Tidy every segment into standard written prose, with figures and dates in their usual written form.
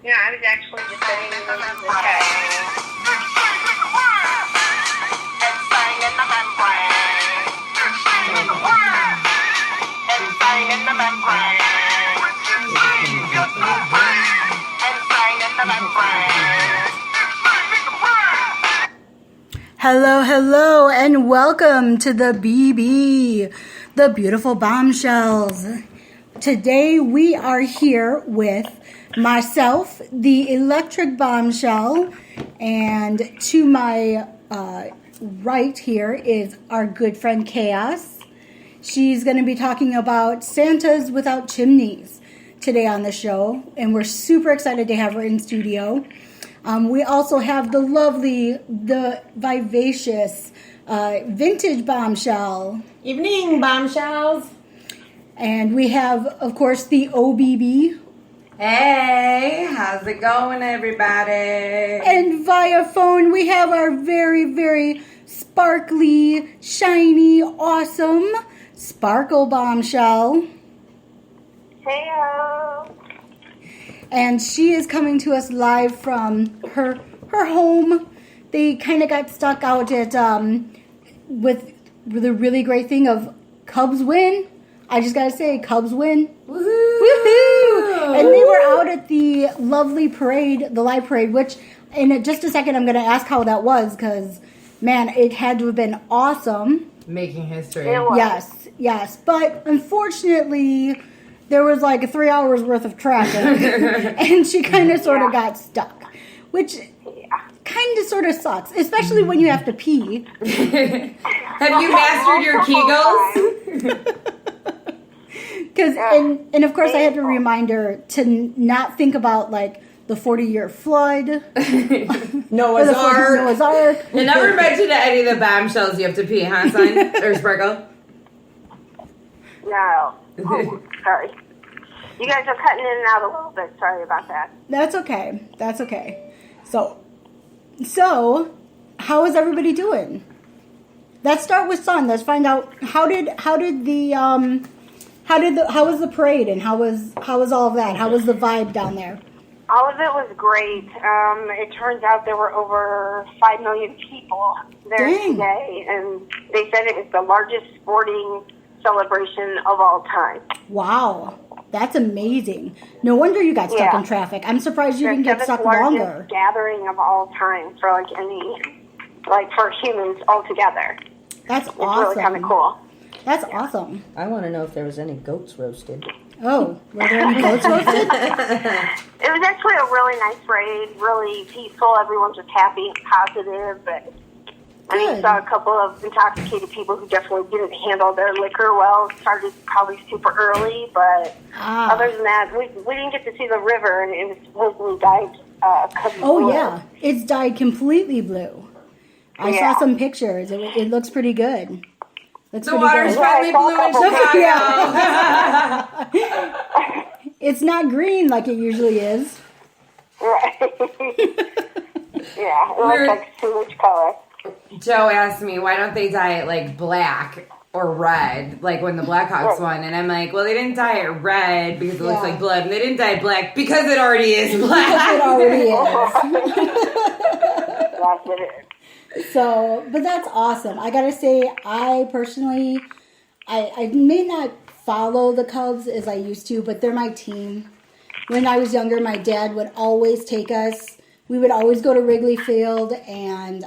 No, I was actually just sending you the text. Hello, hello, and welcome to the BB, the Beautiful Bombshells. Today we are here with myself, the Electric Bombshell, and to my right here is our good friend Chaos. She's going to be talking about Santas without chimneys today on the show, and we're super excited to have her in studio. We also have the lovely, the vivacious Vintage Bombshell. Evening, bombshells. And we have, of course, the OBB. Hey, how's it going, everybody? And via phone, we have our very, very sparkly, shiny, awesome Sparkle Bombshell. Heyo. And she is coming to us live from her home. They kind of got stuck out at with the really great thing of Cubs win. I just gotta say, Cubs win. Woohoo! Woohoo! And they were out at the lovely parade, the live parade, which in just a second I'm gonna ask how that was, because man, it had to have been awesome. Making history. It was. Yes. But unfortunately, there was like 3 hours worth of traffic, and she kind of sort of got stuck, which kind of sort of sucks, especially when you have to pee. Have you mastered your Kegels? And of course I had to remind her to not think about like the 40-year flood, Noah's Ark. Noah's Ark. You never mentioned any of the bombshells you have to pee, huh, son? Or Sparkle? No. Oh, sorry. You guys are cutting in and out a little bit. Sorry about that. That's okay. So how is everybody doing? Let's start with Son. Let's find out how was the parade, and how was all of that? How was the vibe down there? All of it was great. It turns out there were over 5 million people there today, and they said it was the largest sporting celebration of all time. Wow, that's amazing. No wonder you got stuck in traffic. I'm surprised you didn't get stuck longer. Gathering of all time for for humans all together. That's it's awesome. Really kind of cool. That's awesome. I want to know if there was any goats roasted. Oh, were there any goats roasted? It was actually a really nice parade, really peaceful. Everyone was happy and positive. But I saw a couple of intoxicated people who definitely didn't handle their liquor well. Started probably super early, but other than that, we didn't get to see the river, and it was supposedly dyed blue. Yeah, it's dyed completely blue. I saw some pictures. It looks pretty good. The water's finally blue in Chicago. It's not green like it usually is. Right. Yeah, it looks like sewage color. Joe asked me, why don't they dye it like black or red, like when the Blackhawks won? And I'm like, well, they didn't dye it red because it looks like blood, and they didn't dye it black because it already is black. It already is. Yes, it is. So, but that's awesome. I gotta say, I personally, I may not follow the Cubs as I used to, but they're my team. When I was younger, my dad would always take us. We would always go to Wrigley Field, and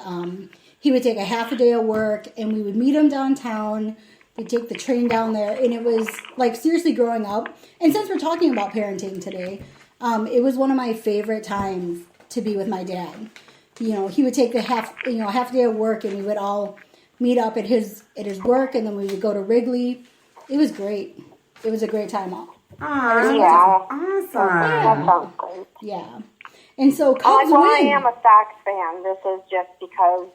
he would take a half a day of work, and we would meet him downtown. We'd take the train down there, and it was like seriously growing up. And since we're talking about parenting today, it was one of my favorite times to be with my dad. You know, he would take the half a day of work, and we would all meet up at his work, and then we would go to Wrigley. It was great. It was a great time off. Awesome. That sounds great. Yeah. And so Cubs win. I am a Sox fan. This is just because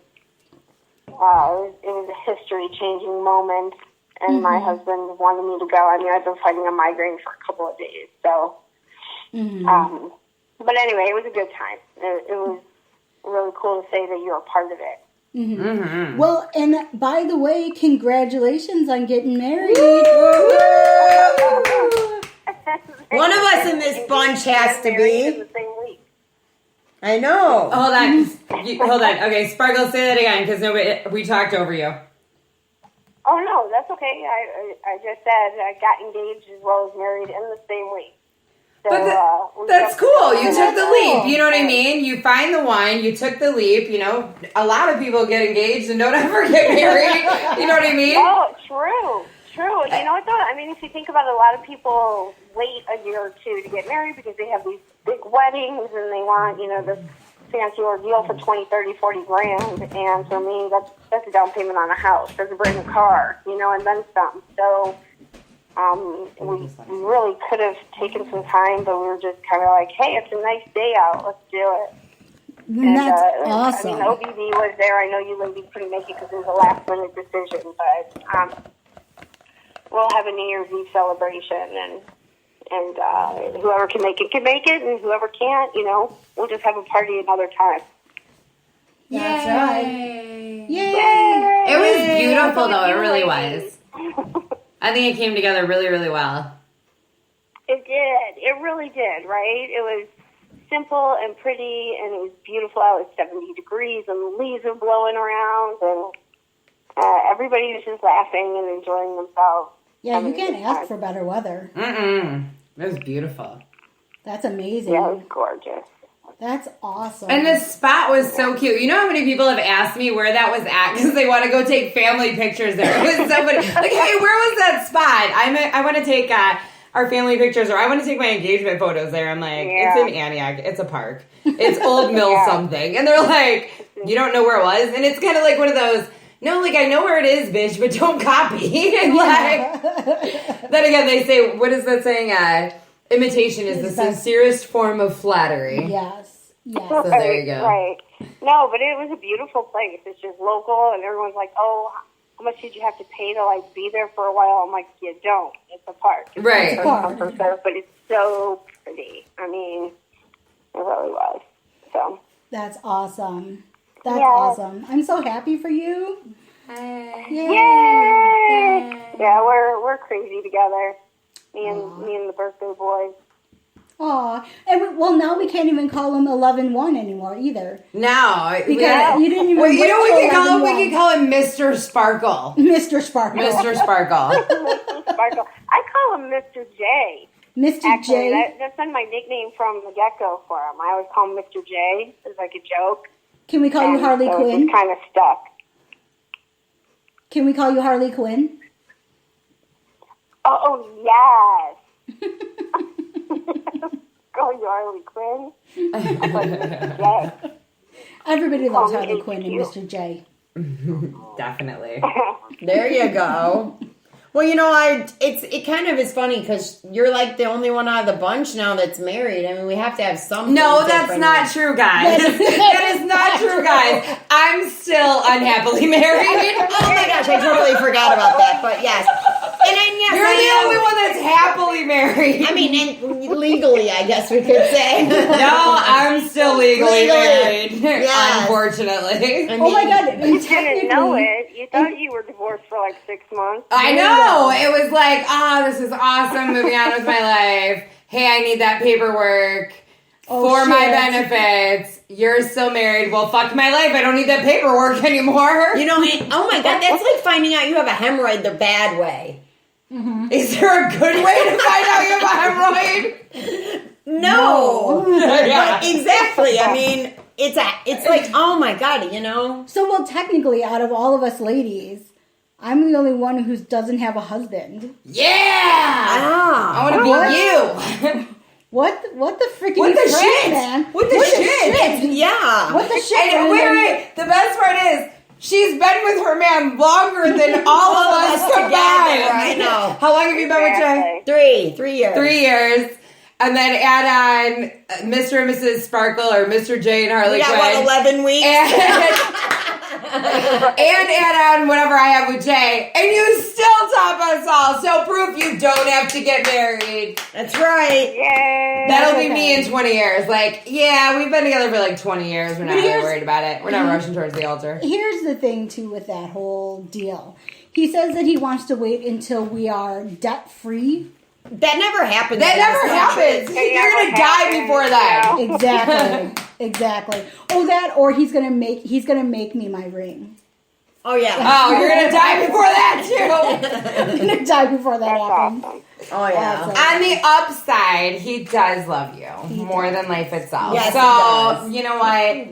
it was a history-changing moment, and my husband wanted me to go. I mean, I've been fighting a migraine for a couple of days, so. But anyway, it was a good time. It was really cool to say that you're a part of it. Well, and by the way, congratulations on getting married. One of us in this bunch has to be. In the same week. I know. Hold on. Hold on. Okay, Sparkle, say that again because we talked over you. Oh, no, that's okay. I just said I got engaged as well as married in the same week. So, But that's cool. You took the leap. You know what I mean? You find the one. You took the leap. You know, a lot of people get engaged and don't ever get married. You know what I mean? Oh, true. True. You know what, though? I mean, if you think about it, a lot of people wait a year or two to get married because they have these big weddings and they want, you know, this fancy ordeal for 20, 30, 40 grand. And for me, that's a down payment on a house. That's a brand new car, you know, and then some. So we really could have taken some time, but we were just kind of like, hey, it's a nice day out. Let's do it. And that's awesome. I mean, OBD was there. I know you ladies couldn't make it because it was a last-minute decision, but we'll have a New Year's Eve celebration, and whoever can make it, and whoever can't, you know, we'll just have a party another time. That's right. Yay! It was beautiful, though. It really was. I think it came together really, really well. It did. It really did, right? It was simple and pretty, and it was beautiful out. It was 70 degrees, and the leaves were blowing around, and everybody was just laughing and enjoying themselves. Yeah, you can't ask for better weather. It was beautiful. That's amazing. Yeah, it was gorgeous. That's awesome. And the spot was so cute. You know how many people have asked me where that was at because they want to go take family pictures there. It was somebody like, hey, where was that spot? I want to take our family pictures, or I want to take my engagement photos there. I'm like, It's in Antioch. It's a park. It's Old Mill something. And they're like, you don't know where it was? And it's kind of like one of those, no, like, I know where it is, bitch, but don't copy. And like, then again, they say, what is that saying? Imitation is the sincerest form of flattery. Yes. So there you go. Right. No, but it was a beautiful place. It's just local, and everyone's like, oh, how much did you have to pay to, like, be there for a while? I'm like, you don't. It's a park. Right. It's a park. But it's so pretty. I mean, it really was. So. That's awesome. That's awesome. I'm so happy for you. Hey. Yay! Yeah, we're crazy together. Me and the birthday boys. Aw. And now we can't even call him 11-1 anymore either. No. Because you didn't even Well, you know what we can call him? 11-1. We can call him Mr. Sparkle. Mr. Sparkle. Mr. Sparkle. Sparkle. I call him Mr. J. Mr. Actually, J. that's been my nickname from the get-go for him. I always call him Mr. J. It's like a joke. Can we call you Harley so Quinn? It's kind of stuck. Can we call you Harley Quinn? Oh yes. Call you Harley Quinn. Yes. Everybody loves Call me Harley Quinn and HQ. Mr. J. Definitely. There you go. Well, you know, it kind of is funny because you're like the only one out of the bunch now that's married. I mean, we have to have something. No, that's different. not true, guys. That is not true, guys. I'm still unhappily married. Oh my gosh, I totally forgot about that. But yes, and then yes, You're the only one that's happily married. I mean, and legally, I guess we could say. No, I'm still legally married. Yes. Unfortunately. I Oh my mean, God. And You didn't know technically- it. You thought you were divorced for like 6 months. I know. It was like, this is awesome. Moving on with my life. Hey, I need that paperwork for my shit. benefits. You're still married. Well, fuck my life. I don't need that paperwork anymore. you know, oh my God, that's like finding out you have a hemorrhoid the bad way. Is there a good way to find out you have a hemorrhoid? No. Yeah. But exactly. I mean, it's like, oh my God, you know? So, well, technically, out of all of us ladies, I'm the only one who doesn't have a husband. Yeah. Ah. I want to be you. What the freaking What the frick, shit? man? What the shit? Yeah. What the shit? And wait. The best part is, she's been with her man longer than all of us combined. together, I know. How long have you been with Jay? Exactly. 3 years. 3 years. And then add on Mr. and Mrs. Sparkle or Mr. J and Harley Yeah, Quinn. what, 11 weeks? And add on whatever I have with Jay. And you still top us all. So proof you don't have to get married. That's right. Yay. That'll be okay. me in 20 years. Like, yeah, we've been together for like 20 years. We're not really here's- worried about it. We're not rushing towards the altar. Here's the thing, too, with that whole deal. He says that he wants to wait until we are debt-free. That never happens. That in never this country. happens. You're going to die before that. Exactly. Exactly. Oh, that, or he's gonna make me my ring. Oh yeah. Oh, you're gonna die before that too. I'm gonna die before that happens. Awesome. Oh yeah. Awesome. On the upside, he does love you more than life itself. Yes, so he does. you know what?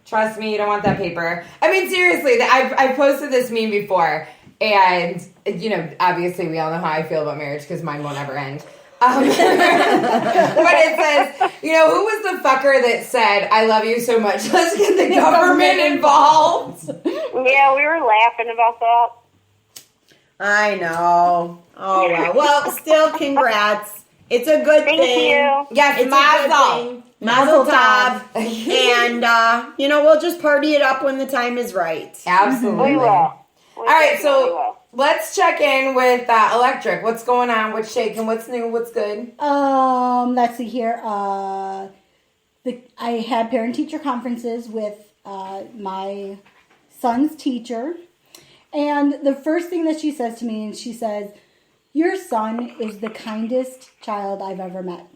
Trust me, you don't want that paper. I mean, seriously, I've posted this meme before, and you know, obviously, we all know how I feel about marriage because mine won't ever end. But it says, you know, who was the fucker that said, "I love you so much, let's get the government involved"? Yeah, we were laughing about that. I know. Oh well. Well, still, congrats. It's a good Thank thing. you. Yes, It's a good mazel. thing. Mazel tov. And you know, we'll just party it up when the time is right. Absolutely. We will. All right, so let's check in with Electric. What's going on? What's shaking? What's new? What's good? Let's see here. I had parent-teacher conferences with my son's teacher, and the first thing that she says to me, and she says, "Your son is the kindest child I've ever met."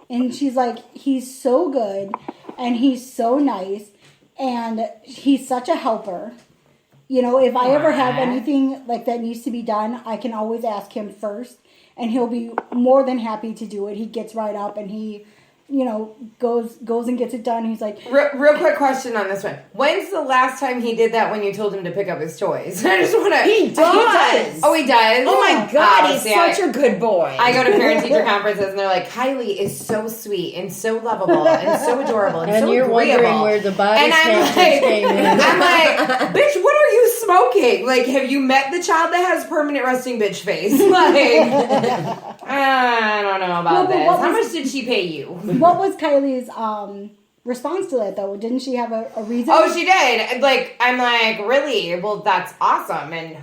And she's like, "He's so good, and he's so nice, and he's such a helper. You know, if I ever have anything like that needs to be done, I can always ask him first, and he'll be more than happy to do it. He gets right up, and he, you know, goes and gets it done." He's like, Real quick question on this one. When's the last time he did that when you told him to pick up his toys? I just want to... He does. Oh, he does? Oh my God, he's see, such a good boy. I go to parent-teacher conferences, and they're like, "Kylie is so sweet and so lovable and so adorable and so you're agreeable." wondering where the body And I'm snatchers came in. I'm like, "Bitch, what are you smoking? Like, have you met the child that has permanent resting bitch face?" Like, I don't know about No, but this. what How was- much did she pay you? what was Kylie's response to that, though? Didn't she have a reason? Oh, she did. Like, I'm like, really? Well, that's awesome. And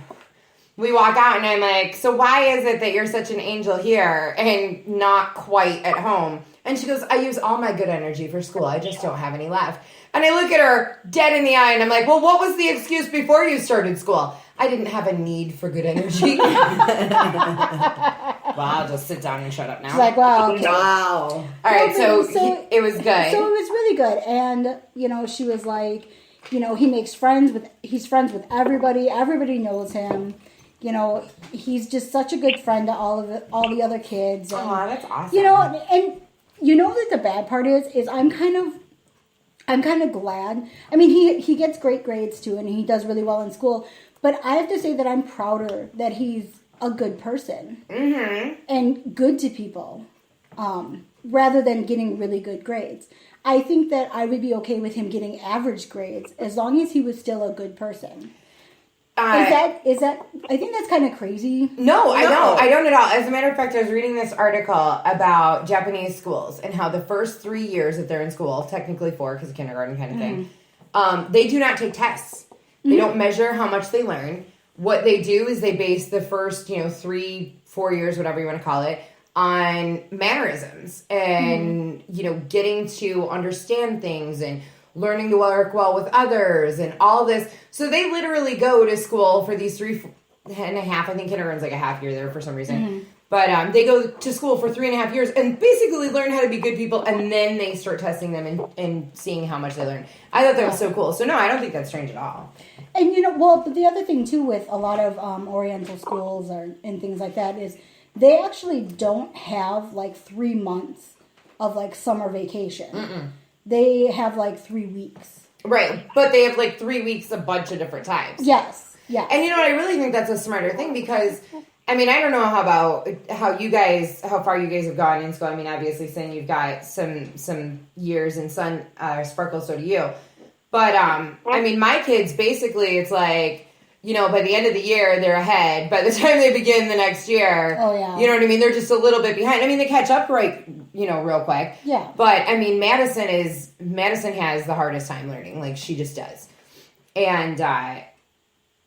we walk out, and I'm like, so why is it that you're such an angel here and not quite at home? And she goes, I use all my good energy for school. I just don't have any left. And I look at her dead in the eye, and I'm like, well, what was the excuse before you started school? I didn't have a need for good energy. Well, I'll just sit down and shut up now. She's like, wow. Okay. Wow. All right, No, so, but- it was good. So it was really good, and you know, she was like, you know, he's friends with everybody. Everybody knows him. You know, he's just such a good friend to all the other kids. And, Aw, that's awesome. You know, and you know that the bad part is I'm kind of glad. I mean, he gets great grades too, and he does really well in school. But I have to say that I'm prouder that he's a good person and good to people, rather than getting really good grades. I think that I would be okay with him getting average grades as long as he was still a good person. Is that? I think that's kind of crazy. No, I don't at all. As a matter of fact, I was reading this article about Japanese schools and how the first 3 years that they're in school, technically 4 because of kindergarten kind of thing, they do not take tests. They don't measure how much they learn. What they do is they base the first, 3-4 years, whatever you want to call it, on mannerisms and, getting to understand things and learning to work well with others and all this. So they literally go to school for these 3.5, I think kindergarten's like a half year there for some reason. But they go to school for 3.5 years and basically learn how to be good people, and then they start testing them and seeing how much they learn. I thought that was so cool. So no, I don't think that's strange at all. And but the other thing too with a lot of Oriental schools and things like that is they actually don't have like 3 months of like summer vacation. They have like 3 weeks. Right, but they have like 3 weeks a bunch of different times. Yes, yes. And you know what? I really think that's a smarter thing because, I mean, I don't know how far you guys have gone in school. I mean, obviously, saying you've got some years in Sun Sparkle, so do you. But I mean, my kids basically, it's like, by the end of the year they're ahead. By the time they begin the next year, oh yeah, you know what I mean. They're just a little bit behind. I mean, they catch up real quick. Yeah. But I mean, Madison has the hardest time learning. Like she just does, and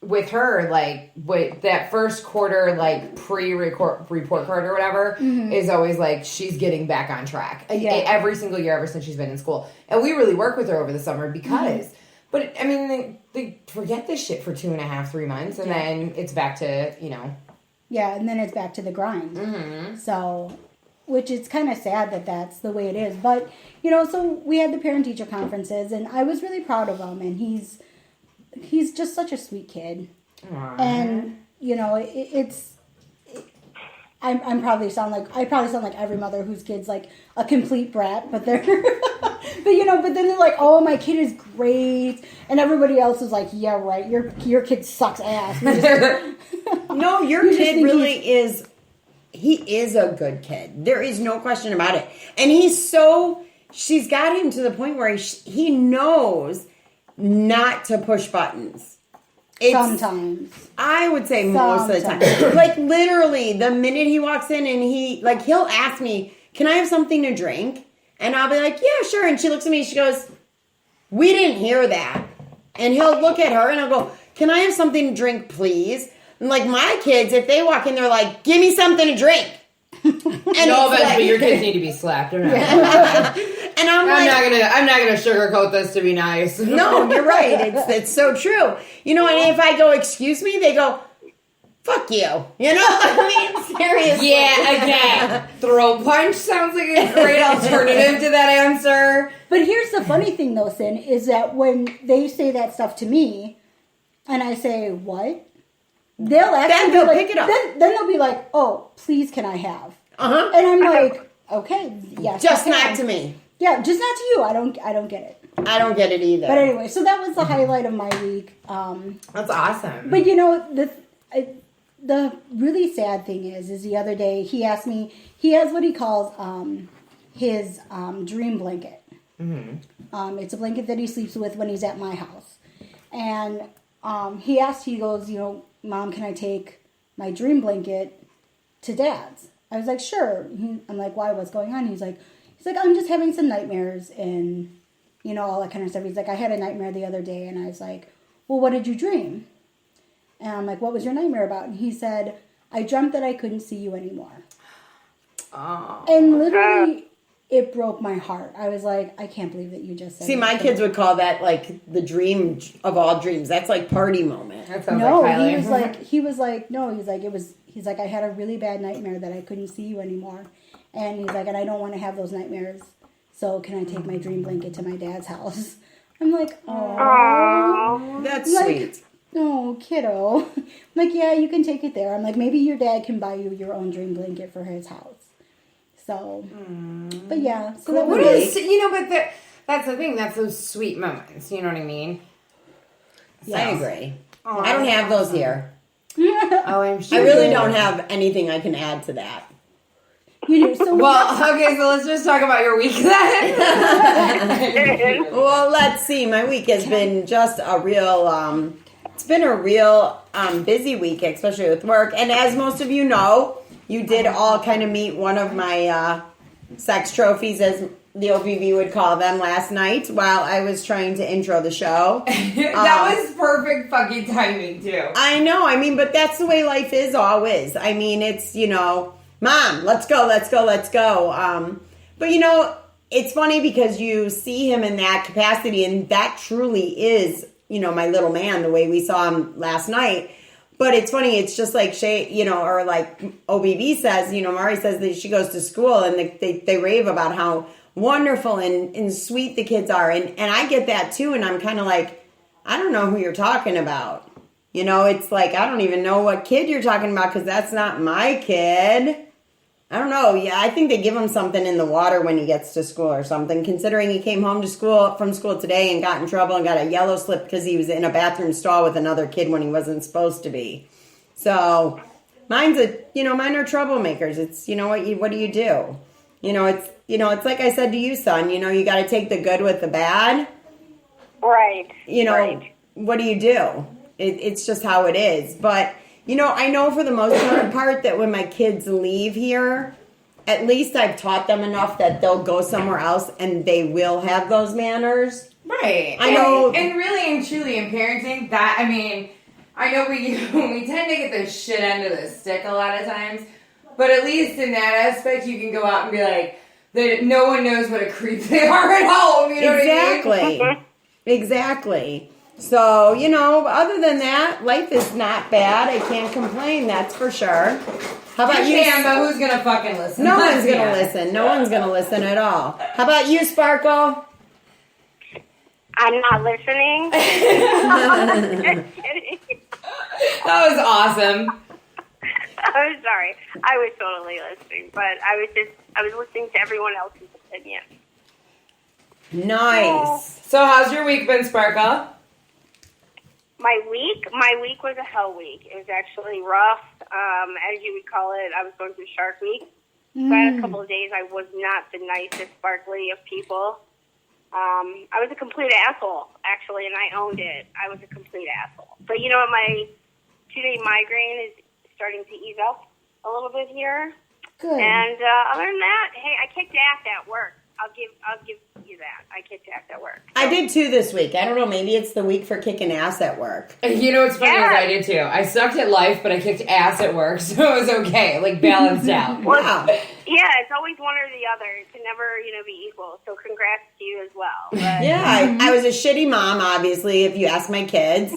with her, like with that first quarter, like report card or whatever, is always like she's getting back on track every single year ever since she's been in school. And we really work with her over the summer because, but I mean, they forget this shit for 2.5, 3 months, and then it's back to Yeah, and then it's back to the grind. So, which it's kind of sad that that's the way it is. But, so we had the parent-teacher conferences, and I was really proud of him, and he's just such a sweet kid. Aww. And, I probably sound like every mother whose kid's like a complete brat, but they're, but then they're like, oh, my kid is great, and everybody else is like, yeah, right, your kid sucks ass. No, your kid really is. He is a good kid. There is no question about it, and she's got him to the point where he knows not to push buttons. Sometimes. I would say most of the time. Like, literally, the minute he walks in and he'll ask me, can I have something to drink? And I'll be like, yeah, sure. And she looks at me, she goes, we didn't hear that. And he'll look at her and I'll go, can I have something to drink, please? And like my kids, if they walk in, they're like, give me something to drink. And no, but your kids need to be slapped. And I'm not gonna sugarcoat this to be nice. No, you're right. It's so true. And if I go, excuse me, they go, fuck you. I mean, seriously. Yeah, again, throat punch sounds like a great alternative to that answer. But here's the funny thing, though, Sin, is that when they say that stuff to me, and I say, what? They'll actually they'll pick it up. Then they'll be like, oh, please, can I have? Uh-huh. And I'm like, okay, yes. Just not to me. Yeah, just not to you. I don't get it. I don't get it either. But anyway, so that was the highlight of my week. That's awesome. But the really sad thing is the other day he asked me. He has what he calls his dream blanket. Mm-hmm. It's a blanket that he sleeps with when he's at my house, and he asked. He goes, Mom, can I take my dream blanket to Dad's? I was like, sure. I'm like, why? What's going on? He's like, I'm just having some nightmares and, all that kind of stuff. He's like, I had a nightmare the other day. And I was like, well, what did you dream? And I'm like, what was your nightmare about? And he said, I dreamt that I couldn't see you anymore. Oh. And literally, it broke my heart. I was like, I can't believe that you just said See, my kids would call that like the dream of all dreams. That's like party moment. That sounds no, like Kylie. He's like, I had a really bad nightmare that I couldn't see you anymore. And he's like, and I don't want to have those nightmares. So can I take my dream blanket to my dad's house? I'm like, oh. That's like, sweet. No, kiddo. I'm like, yeah, you can take it there. I'm like, maybe your dad can buy you your own dream blanket for his house. So, but yeah. So that was but that's the thing. That's those sweet moments. You know what I mean? Yeah. I agree. Oh, I don't have those here. Oh, I'm sure. I really don't have anything I can add to that. You do. So okay, so let's just talk about your week then. Well, let's see. My week has been just a real, it's been a real busy week, especially with work. And as most of you know, you did all kind of meet one of my sex trophies, as the OBV would call them, last night while I was trying to intro the show. That was perfect fucking timing, too. I know. I mean, but that's the way life is always. I mean, it's, Mom, let's go. But, it's funny because you see him in that capacity, and that truly is, my little man, the way we saw him last night. But it's funny, it's just like Shay, or like OBB says, Mari says that she goes to school and they rave about how wonderful and sweet the kids are. And I get that too. And I'm kind of like, I don't know who you're talking about. It's like, I don't even know what kid you're talking about because that's not my kid. I don't know. Yeah, I think they give him something in the water when he gets to school or something, considering he came home from school today and got in trouble and got a yellow slip because he was in a bathroom stall with another kid when he wasn't supposed to be. So mine are troublemakers. It's, what do you do? It's like I said to you, son, you got to take the good with the bad. Right. Right. What do you do? It's just how it is. But, I know for the most part that when my kids leave here, at least I've taught them enough that they'll go somewhere else and they will have those manners. Right. I know. And really and truly in parenting, I know we tend to get the shit end of the stick a lot of times, but at least in that aspect, you can go out and be like, that no one knows what a creep they are at home. You know what I mean? Exactly. So, other than that, life is not bad. I can't complain, that's for sure. How about you? But who's gonna fucking listen? No one's gonna listen. No one's gonna listen at all. How about you, Sparkle? I'm not listening. Just kidding. That was awesome. I'm sorry. I was totally listening, but I was listening to everyone else's opinion. Nice. So how's your week been, Sparkle? My week was a hell week. It was actually rough. As you would call it, I was going through Shark Week. So I had a couple of days I was not the nicest, sparkly of people. I was a complete asshole, actually, and I owned it. I was a complete asshole. But you know what? My 2-day migraine is starting to ease up a little bit here. Good. And other than that, hey, I kicked ass at work. I'll give you that. I kicked ass at work. I did too this week. I don't know, maybe it's the week for kicking ass at work. You know what's funny is I did too. I sucked at life, but I kicked ass at work, so it was okay. Like, balanced out. Wow. Yeah, it's always one or the other. It can never, be equal. So congrats to you as well. But, Yeah, I was a shitty mom, obviously, if you ask my kids.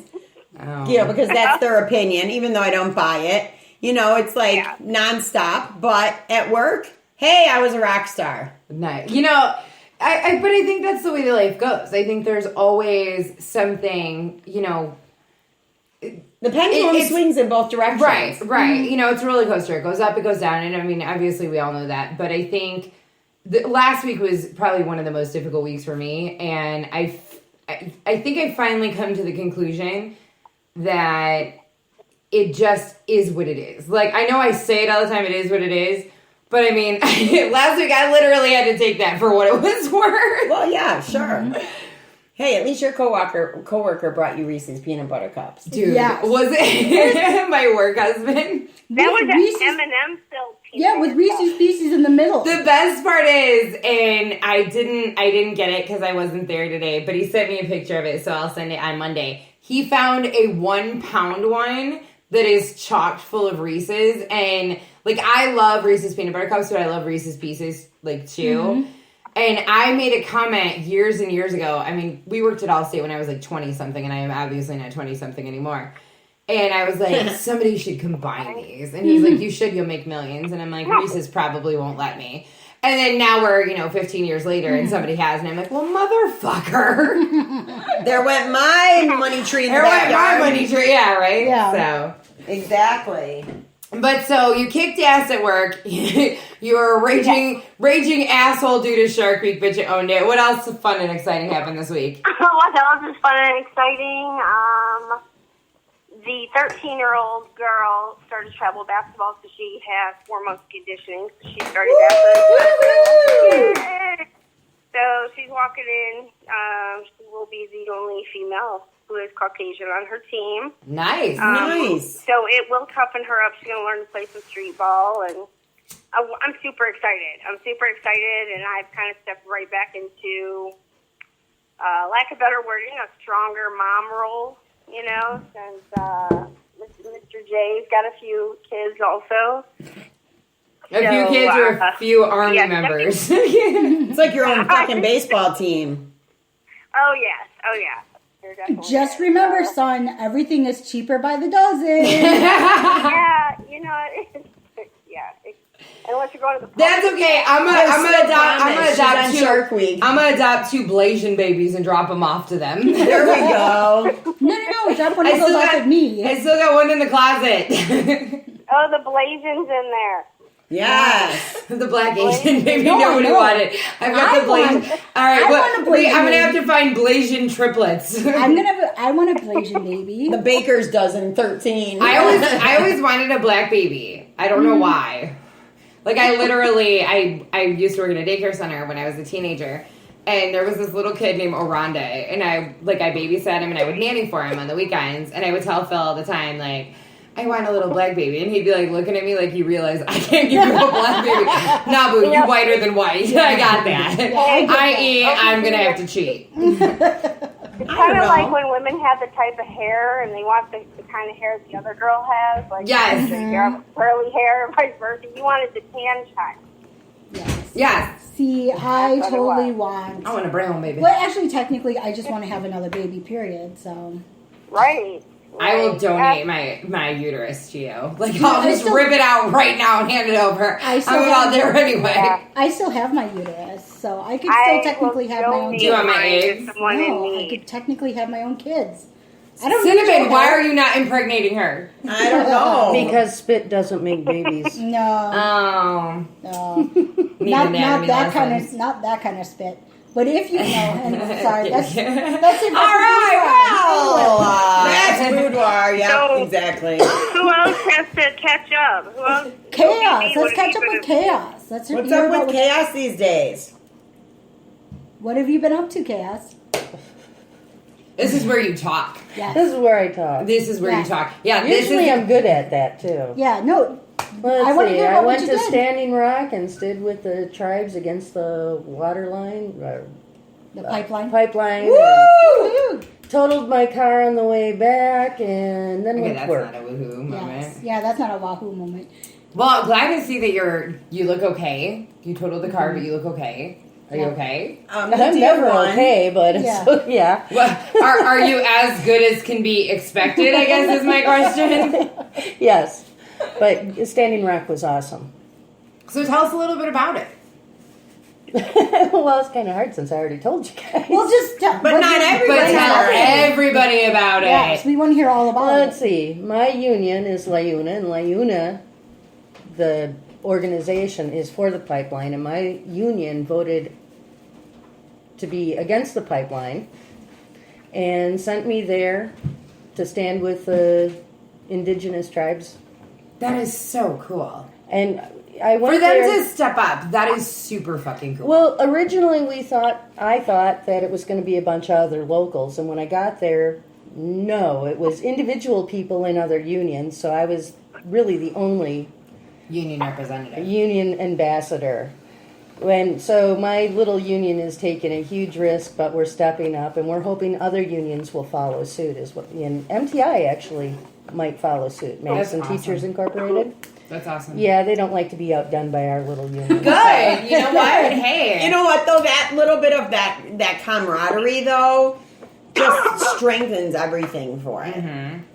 Oh. Because that's their opinion, even though I don't buy it. It's like nonstop. But at work, hey, I was a rock star. Nice. But I think that's the way that life goes. I think there's always something, The pendulum swings in both directions. Right. It's a roller coaster. It goes up, it goes down. And I mean, obviously we all know that. But I think last week was probably one of the most difficult weeks for me. And I think I finally come to the conclusion that it just is what it is. Like, I know I say it all the time, it is what it is. But I mean, last week I literally had to take that for what it was worth. Well, yeah, sure. Hey, at least your coworker brought you Reese's peanut butter cups. Dude, Yes. was it my work husband? that was Reese's- an M&M filled Yeah, with Reese's Pieces in the middle. The best part is, and I didn't get it because I wasn't there today, but he sent me a picture of it, so I'll send it on Monday. He found a 1 pound one that is chocked full of Reese's, and like, I love Reese's peanut butter cups, but I love Reese's Pieces like too. Mm-hmm. And I made a comment years and years ago. I mean, we worked at Allstate when I was like 20 something, and I am obviously not 20 something anymore. And I was like, somebody should combine these. And he's like, you should, you'll make millions. And I'm like, Reese's probably won't let me. And then now we're, 15 years later and somebody has. And I'm like, well, motherfucker. There went my money tree in the There went backyard. my money tree. Yeah, right? Yeah. So. Exactly. But so you kicked ass at work. You were a raging asshole due to Shark Week, but you owned it. What else fun and exciting happened this week? What else is fun and exciting? The 13-year-old girl started travel basketball, so she has foremost conditioning. So she started basketball. So she's walking in. She will be the only female who is Caucasian on her team. Nice. Nice. So it will toughen her up. She's going to learn to play some street ball, and I'm super excited. And I've kind of stepped right back into, lack of better wording, a stronger mom role, since Mr. J's got a few kids also. A few kids or a few Army yeah, members. It's like your own fucking baseball team. Oh, yes. Oh, yeah. They're definitely Just there. remember, So, son, everything is cheaper by the dozen. yeah, unless you're going to the That's okay. I'm gonna adopt She's on Shark Week. I'm gonna adopt 2 Blasian babies and drop them off to them. There we go. No, drop one of those off of me. I still got one in the closet. Oh, the Blasians in there. Yes. The black Asian baby. No, Nobody no. wanted. I've got the Blasian. All right, I want a Blasian I'm gonna have baby. to find Blasian triplets. I want a Blasian baby. The baker's dozen, 13. I always wanted a black baby. I don't know why. Like, I used to work in a daycare center when I was a teenager, and there was this little kid named Orande, and I babysat him, and I would nanny for him on the weekends, and I would tell Phil all the time, like, I want a little black baby, and he'd be like looking at me like he realized I can't give you a black baby. Nah, boo, you whiter than white. I got that. I.e., I'm gonna have to cheat. It's I kind don't of like know. when women have the type of hair and they want the kind of hair the other girl has. Like, Yes. you have curly hair, vice versa. You wanted the tan type. Yes. See, I That's what it totally was. want. I want a brown baby. Well, actually, technically, I just want to have another baby. Period. So. Right. I will right. donate That's- my uterus to you. Like Yeah, I'll I just still- rip it out right now and hand it over. I still I'm have- out there anyway. Yeah. I still have my uterus, so I could I still will technically have my own donate Do you want my mine to eggs? someone in No, I need. could technically have my own kids. I don't need Cinnamon, your why help. are you not impregnating her? I don't know. Because spit doesn't make babies. No, Oh, no, need not anatomy that kind lessons. of not that kind of spit. But if you know, and sorry, that's it. All right, well, That's boudoir. Yeah, So- exactly. Who else has to catch up? Who else? Chaos. What Let's have catch you up with been- chaos. Let's What's hear up about with chaos these days? What have you been up to, chaos? This is where you talk. Yes. This is where I talk. This is where Yeah. you talk. Yeah, this Usually is. I'm good at that too. Yeah. No. Let's I wanna see. hear I about what went you to did. Standing Rock and stood with the tribes against the water line, The pipeline. pipeline. Woo! Totaled my car on the way back, and then Okay, went that's to work. not a woohoo moment. Yes. Yeah, that's not a wahoo moment. Well, glad to see that you look okay. You totaled the car, but you look okay. Are you Yeah. okay? I'm the never DR1. okay, but it's, Yeah. yeah. Well, are you as good as can be expected? I guess is my question. Yes. But Standing Rock was awesome. So tell us a little bit about it. Well, it's kind of hard since I already told you guys. Well, just tell, But not But everybody. tell knows. everybody about Yes, it. we want to hear all about Let's it. see. My union is LIUNA, and LIUNA, the organization, is for the pipeline, and my union voted to be against the pipeline and sent me there to stand with the indigenous tribes. That is so cool. And I went For them there. to step up, that is super fucking cool. Well, originally I thought that it was going to be a bunch of other locals, and when I got there, no, it was individual people in other unions, so I was really the only Union representative. union ambassador. So my little union is taking a huge risk, but we're stepping up, and we're hoping other unions will follow suit. And MTI actually might follow suit. Madison awesome. Teachers Incorporated. That's awesome. Yeah, they don't like to be outdone by our little union. Good. You know what? Hey. You know what though? That little bit of that camaraderie though just strengthens everything for it.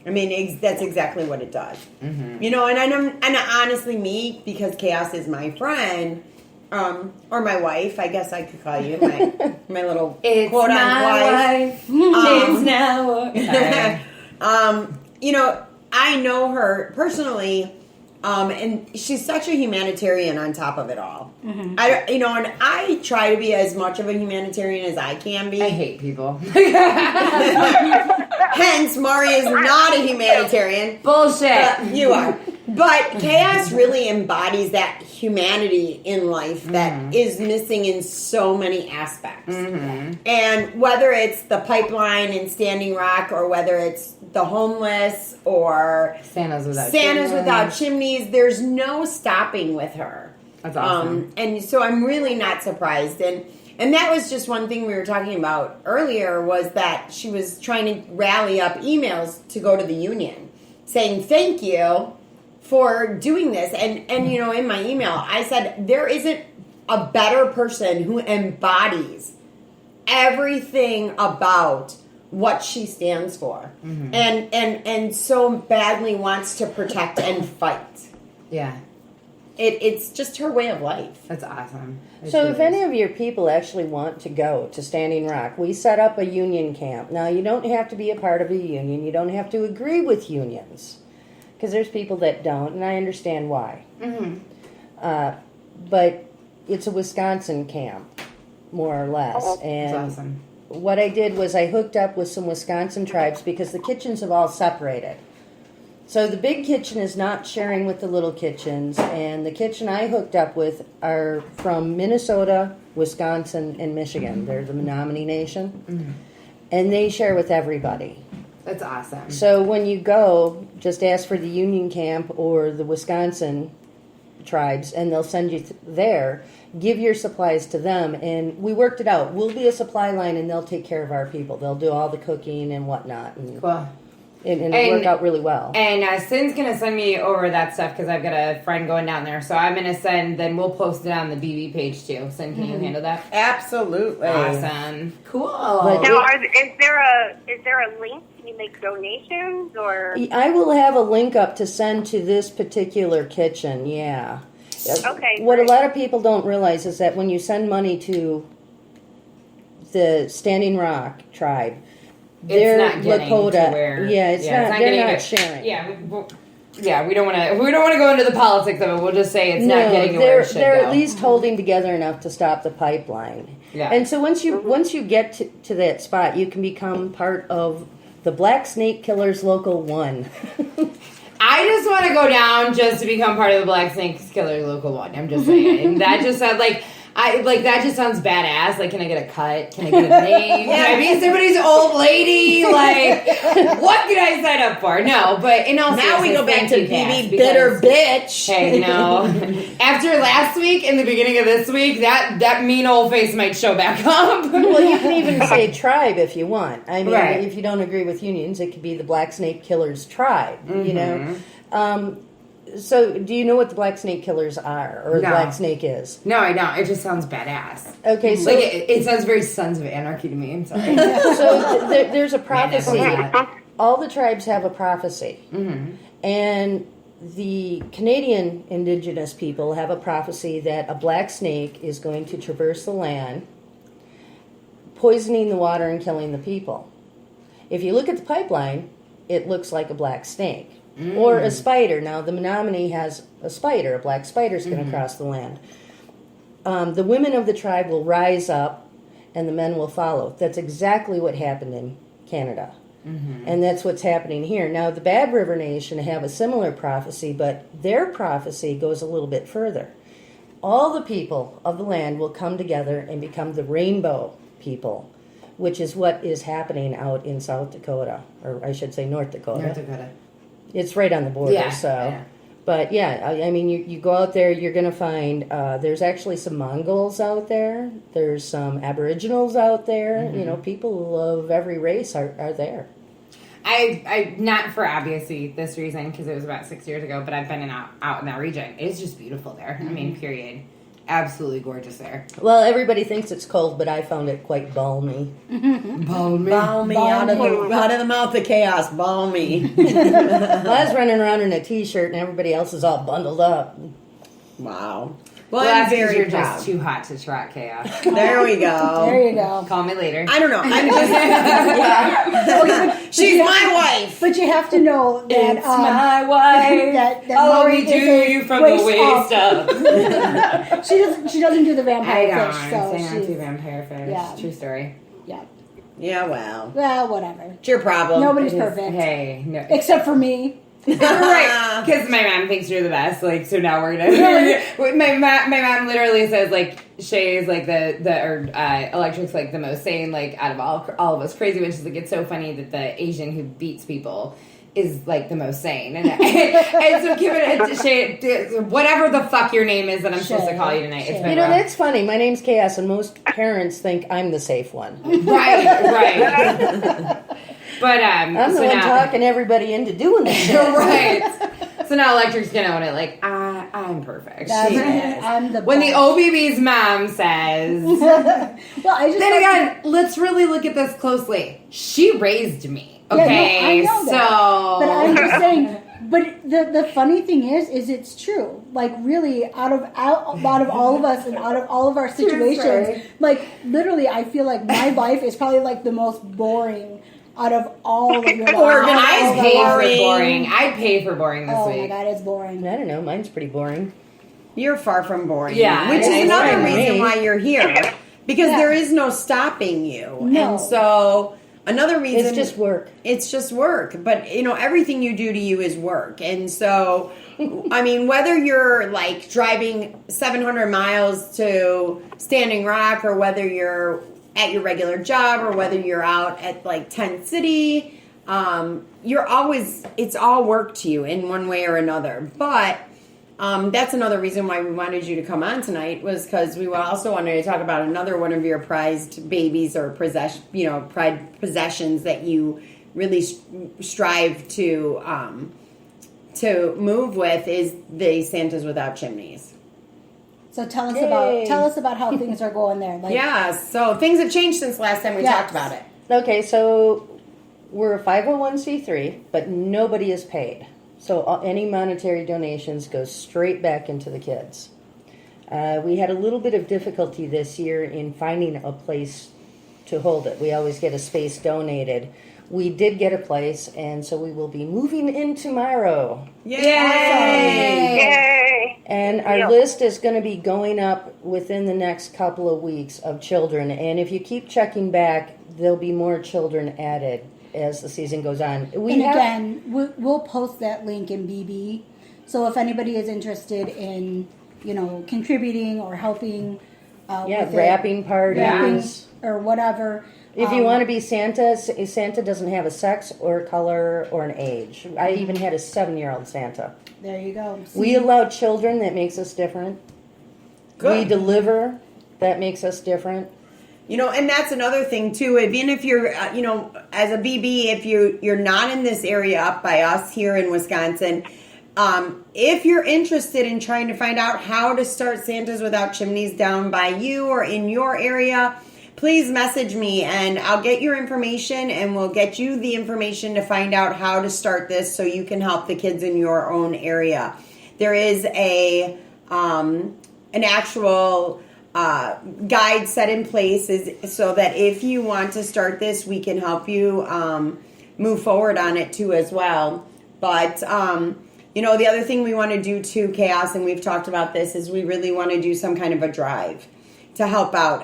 I mean, that's exactly what it does. You know, and honestly, me, because Chaos is my friend, or my wife, I guess I could call you my little It's quote my unquote wife. It's now. Sorry. You know, I know her personally, and she's such a humanitarian on top of it all. And I try to be as much of a humanitarian as I can be. I hate people. Hence, Mari is not a humanitarian. Bullshit. You are. But Chaos really embodies that humanity in life that is missing in so many aspects. And whether it's the pipeline in Standing Rock, or whether it's the homeless, or Santa's without Santa's chimneys. without chimneys, there's no stopping with her. That's awesome. And so I'm really not surprised. And that was just one thing we were talking about earlier, was that she was trying to rally up emails to go to the union saying thank you for doing this. And you know, in my email, I said there isn't a better person who embodies everything about what she stands for and so badly wants to protect and fight. Yeah. It's just her way of life. That's awesome. It So really if any is. of your people actually want to go to Standing Rock, we set up a union camp. Now, you don't have to be a part of a union. You don't have to agree with unions. Because there's people that don't, and I understand why. But it's a Wisconsin camp, more or less. Oh, And That's awesome. what I did was I hooked up with some Wisconsin tribes because the kitchens have all separated. So the big kitchen is not sharing with the little kitchens, and the kitchen I hooked up with are from Minnesota, Wisconsin, and Michigan. They're the Menominee Nation, and they share with everybody. That's awesome. So when you go, just ask for the Union Camp or the Wisconsin tribes, and they'll send you there. Give your supplies to them, and we worked it out. We'll be a supply line, and they'll take care of our people. They'll do all the cooking and whatnot. And Cool. and work out really well. And Sin's going to send me over that stuff because I've got a friend going down there. So I'm going to send, then we'll post it on the BB page too. Sin, can you handle that? Absolutely. Awesome. Cool. Now, is there a link? Can you make donations or? I will have a link up to send to this particular kitchen, yeah. Okay. What great. a lot of people don't realize is that when you send money to the Standing Rock tribe, they're not getting Lakota. to where, It's not. They're not sharing. Yeah, we don't want to go into the politics of it. We'll just say it's not getting to where it should they're go. at least holding together enough to stop the pipeline. Yeah. And so once you get to that spot, you can become part of the Black Snake Killers Local 1. I just want to go down just to become part of the Black Snake Killer Local 1. I'm just saying. And that just sounds that just sounds badass. Like, can I get a cut? Can I get a name? Can I be somebody's old lady? Like, what can I sign up for? No, but in all Now we go back to seriousness, BB bitter bitch. Hey, no. After last week and the beginning of this week, that mean old face might show back up. Well, you can even say tribe if you want. I mean, Right. if you don't agree with unions, it could be the Black Snake Killers tribe, you know. So, do you know what the Black Snake Killers are, or the No. Black Snake is? No, I don't. It just sounds badass. Okay, so Like, it sounds very Sons of Anarchy to me. I'm sorry. there's a prophecy. Madness. All the tribes have a prophecy, and the Canadian Indigenous people have a prophecy that a black snake is going to traverse the land, poisoning the water and killing the people. If you look at the pipeline, it looks like a black snake. Or a spider. Now, the Menominee has a spider. A black spider's going to cross the land. The women of the tribe will rise up, and the men will follow. That's exactly what happened in Canada. And that's what's happening here. Now, the Bad River Nation have a similar prophecy, but their prophecy goes a little bit further. All the people of the land will come together and become the rainbow people, which is what is happening out in South Dakota, or I should say North Dakota. North Dakota. It's right on the border, Yeah, so. yeah. But yeah, I mean, you go out there, you're going to find there's actually some Mongols out there. There's some Aboriginals out there. You know, people of every race are there. I not for obviously this reason because it was about 6 years ago, but I've been out in that region. It's just beautiful there. I mean, period. Absolutely gorgeous there. Well, everybody thinks it's cold, but I found it quite balmy. Balmy. Balmy out of the mouth of chaos. Balmy. Well, I was running around in a t-shirt, and everybody else is all bundled up. Wow. Well, I'm that's because very you're proud. just too hot to trot chaos. There we go. There you go. Call me later. I don't know. I'm just, yeah. She's my wife. But you have to know that It's my wife. that I'll Maureen only do is a you from the waist up. She doesn't do the I vampire don't. fish, I'm so saying I'm too she's vampire fish. Yeah. True story. yeah. Yeah, well. Well, whatever. It's your problem. Nobody's It is- perfect Hey, no. except for me. Right, because my mom thinks you're the best. Like, so now we're gonna. my mom literally says like Shay is like Electric's like the most sane like out of all of us crazy. Which is like it's so funny that the Asian who beats people is like the most sane. And so give it Shay, whatever the fuck your name is that I'm supposed to call you tonight. It's been You know, rough. that's funny. My name's Chaos, and most parents think I'm the safe one. right. But I'm the so one now, talking everybody into doing this shit. right. So now Electric's gonna own it. Like I'm perfect. That's She right. is. I'm the When the best. OBB's mom says, Well, I just then thought- again, let's really look at this closely. She raised me. Yeah, no, Okay, I know that. so But I'm just saying. But the funny thing is it's true. Like really, out of all of us and out of all of our situations, story. like literally, I feel like my life is probably like the most boring out of all of your lives. I'd pay for Boring. boring. I'd pay for boring this Oh week. my god, it's boring. I don't know. Mine's pretty boring. You're far from boring. Yeah, Which it's is another boring to reason me. why you're here. Because Yeah. there is no stopping you. No. And so another reason It's just work. It's just work. But you know, everything you do to you is work. And so I mean, whether you're like driving 700 miles to Standing Rock or whether you're at your regular job or whether you're out at like Tent City, it's all work to you in one way or another. But that's another reason why we wanted you to come on tonight was because we also wanted to talk about another one of your prized babies or prized possessions that you really strive to move with is the Santas Without Chimneys. So tell us Yay. about how things are going there. Like, Yeah, so things have changed since last time we Yes. talked about it. Okay, so we're a 501c3, but nobody is paid. So any monetary donations go straight back into the kids. We had a little bit of difficulty this year in finding a place to hold it. We always get a space donated. We did get a place, and so we will be moving in tomorrow. Yay! Yay! And our list is going to be going up within the next couple of weeks of children. And if you keep checking back, there'll be more children added as the season goes on. Again, we'll post that link in BB. So if anybody is interested in, contributing or helping, with wrapping parties. wrapping or whatever. If you want to be Santa, Santa doesn't have a sex or a color or an age. I even had a 7-year-old Santa. There you go. We allow children, that makes us different. Good. We deliver, that makes us different. And that's another thing too. Even if you're, as a BB, if you're not in this area up by us here in Wisconsin, if you're interested in trying to find out how to start Santas Without Chimneys down by you or in your area, please message me and I'll get your information and we'll get you the information to find out how to start this so you can help the kids in your own area. There is an actual guide set in place so that if you want to start this, we can help you move forward on it too as well. But the other thing we want to do too, Chaos, and we've talked about this, is we really want to do some kind of a drive to help out.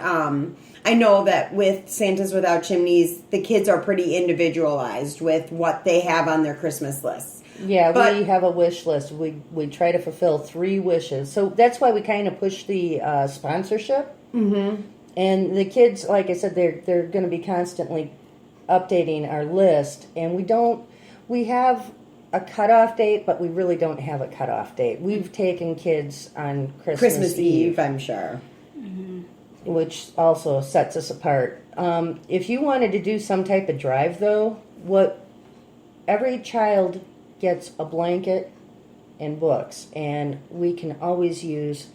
I know that with Santas Without Chimneys, the kids are pretty individualized with what they have on their Christmas lists. Yeah, But- we have a wish list. We try to fulfill 3 wishes. So that's why we kind of push the sponsorship. Mm-hmm. And the kids, like I said, they're going to be constantly updating our list. And we have a cutoff date, but we really don't have a cutoff date. We've taken kids on Christmas Eve, I'm sure. which also sets us apart. If you wanted to do some type of drive, though, every child gets a blanket and books, and we can always use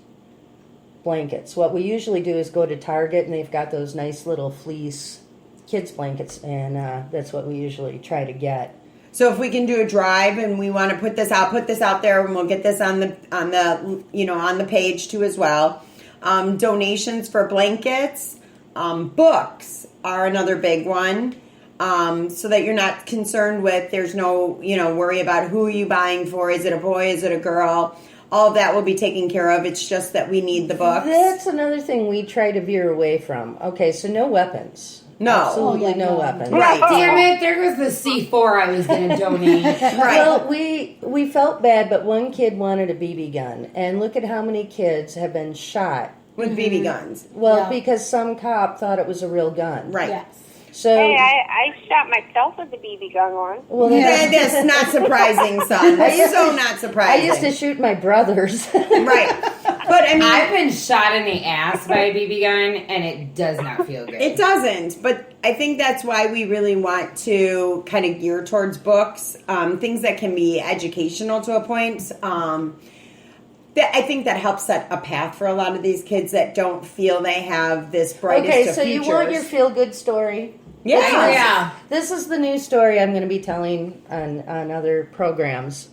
blankets. What we usually do is go to Target, and they've got those nice little fleece kids blankets, and that's what we usually try to get. So if we can do a drive and we want to put this out there, and we'll get this on the page too as well. Donations for blankets, books are another big one. So that you're not concerned with, there's no, worry about who are you buying for. Is it a boy? Is it a girl? All of that will be taken care of. It's just that we need the books. That's another thing we try to veer away from. Okay, so no weapons. No. Absolutely Oh, yeah, no no. weapons. Right. Damn it, there goes the C4 I was going to donate. Right. Well, we felt bad, but one kid wanted a BB gun. And look at how many kids have been shot. With BB guns. Well, Yeah. because some cop thought it was a real gun. Right. Yes. So, Hey, I shot myself with a BB gun once. well, That's not surprising, son. So not I surprising. used to shoot my brothers. Right. But I mean, I've been shot in the ass by a BB gun, and it does not feel good. it doesn't, but I think that's why we really want to kind of gear towards books, things that can be educational to a point. I think that helps set a path for a lot of these kids that don't feel they have this brightest Okay, of so futures. you want your feel-good story? Yeah. Yeah. This is the new story I'm going to be telling on other programs.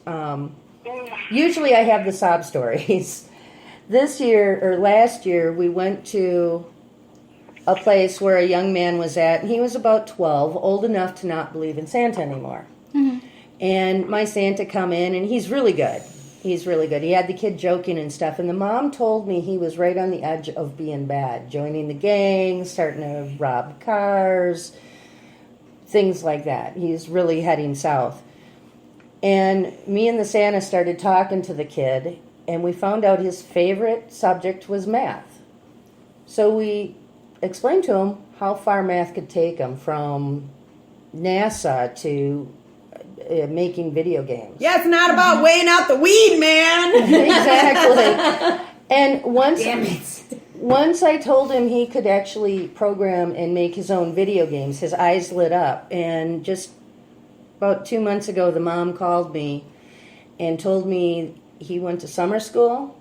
Usually I have the sob stories. This year, or last year, we went to a place where a young man was at, and he was about 12, old enough to not believe in Santa anymore. Mm-hmm. And my Santa come in, and he's really good. He's really good. He had the kid joking and stuff, and the mom told me he was right on the edge of being bad, joining the gang, starting to rob cars, things like that. He's really heading south. And me and the Santa started talking to the kid, and we found out his favorite subject was math. So we explained to him how far math could take him, from NASA to making video games. Yeah, it's not about weighing out the weed, man. Exactly. And Damn it. once I told him he could actually program and make his own video games, his eyes lit up, and just about 2 months ago, the mom called me and told me he went to summer school.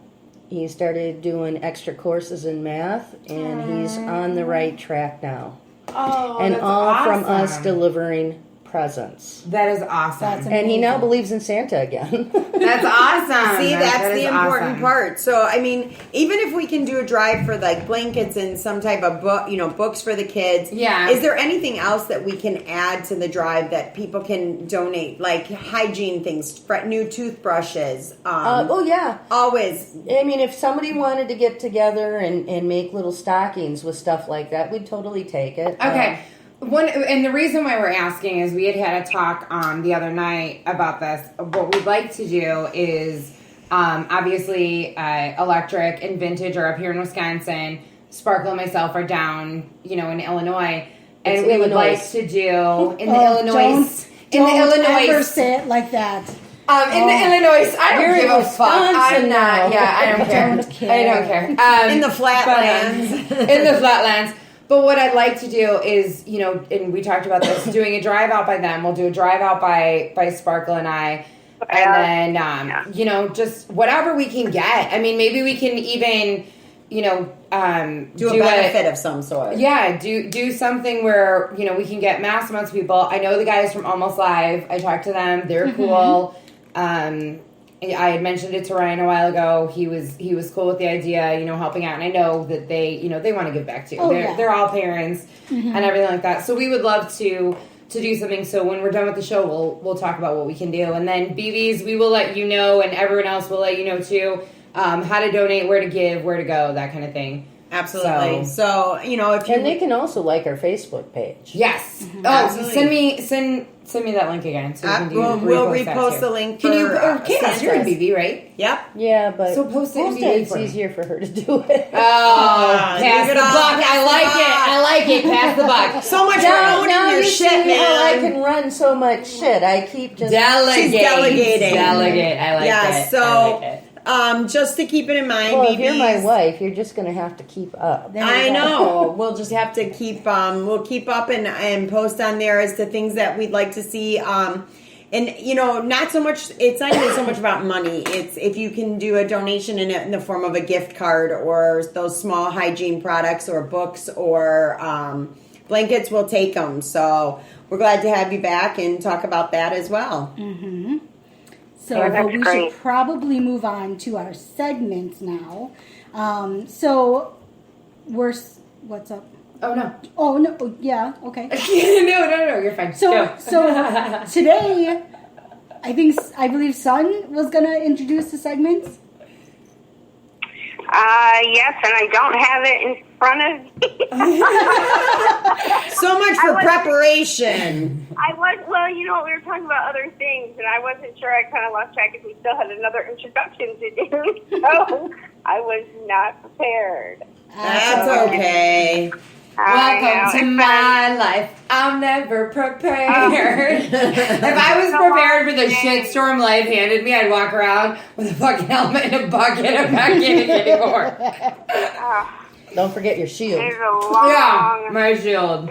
He started doing extra courses in math, and he's on the right track now. Oh, And that's all from us awesome. delivering presents. That is awesome. That's And he now amazing. believes in Santa again. That's awesome. See, that's That the is important awesome. part. So, I mean, even if we can do a drive for like blankets and some type of book, books for the kids. Yeah. Is there anything else that we can add to the drive that people can donate, like hygiene things, new toothbrushes? Oh, yeah. Always. I mean, if somebody wanted to get together and make little stockings with stuff like that, we'd totally take it. Okay. And the reason why we're asking is we had a talk the other night about this. What we'd like to do is obviously electric and vintage are up here in Wisconsin. Sparkle and myself are down, in Illinois, and It's we would Illinois. like to do in the Oh, Illinois. Don't ever Illinois. say it like that. In the Illinois, I You're don't in give a fuck. I'm Wisconsin not. now. Yeah, I don't care. Don't care. I don't care. In the flatlands. In the flatlands. But what I'd like to do is, and we talked about this, doing a drive out by them. We'll do a drive out by Sparkle and I. And then, just whatever we can get. I mean, maybe we can even, Do a benefit of some sort. Yeah, do something where, we can get mass amounts of people. I know the guys from Almost Live. I talked to them. They're cool. I had mentioned it to Ryan a while ago. He was cool with the idea, helping out. And I know that they want to give back too. Oh, They're all parents and everything like that. So we would love to do something. So when we're done with the show, we'll talk about what we can do. And then BVs, we will let you know, and everyone else will let you know too, how to donate, where to give, where to go, that kind of thing. Absolutely. So, if you And they can also like our Facebook page. Yes. Oh, Absolutely. send me that link again. So we can do we'll repost that repost too. the link Can you? for, Chaos, you're in Santa's. BB, right? Yep. Yeah, but So post it in BB it's for me. easier for her to do it. Oh, pass leave the it buck. on, I like it. I like it. Pass the buck. So much for now owning your you shit, see how I man. can run so much shit. I keep just Delegate. She's delegating. Delegate. I like Yeah, it. so I like it. just to keep it in mind, Well, if you're my BBs wife, you're just going to have to keep up. There you I go. know. We'll just have to keep we'll keep up and post on there as to things that we'd like to see. And not so much. It's not even so much about money. It's if you can do a donation in the form of a gift card or those small hygiene products or books or blankets. We'll take them. So we're glad to have you back and talk about that as well. So Yeah, but that's we great. should probably move on to our segments now. So what's up? Oh no. Oh no, yeah, okay. no, you're fine. So Go. so today, I believe Sun was gonna introduce the segments. Yes, and I don't have it in front of me. So much for preparation. I was, we were talking about other things, and I wasn't sure. I kind of lost track if we still had another introduction to do, so I was not prepared. That's okay. Welcome to my life. I'm never prepared. If I was prepared for the shitstorm life handed me, I'd walk around with a fucking helmet and a bucket. I'm not kidding anymore. Don't forget your shield. It's a long. Yeah, my shield.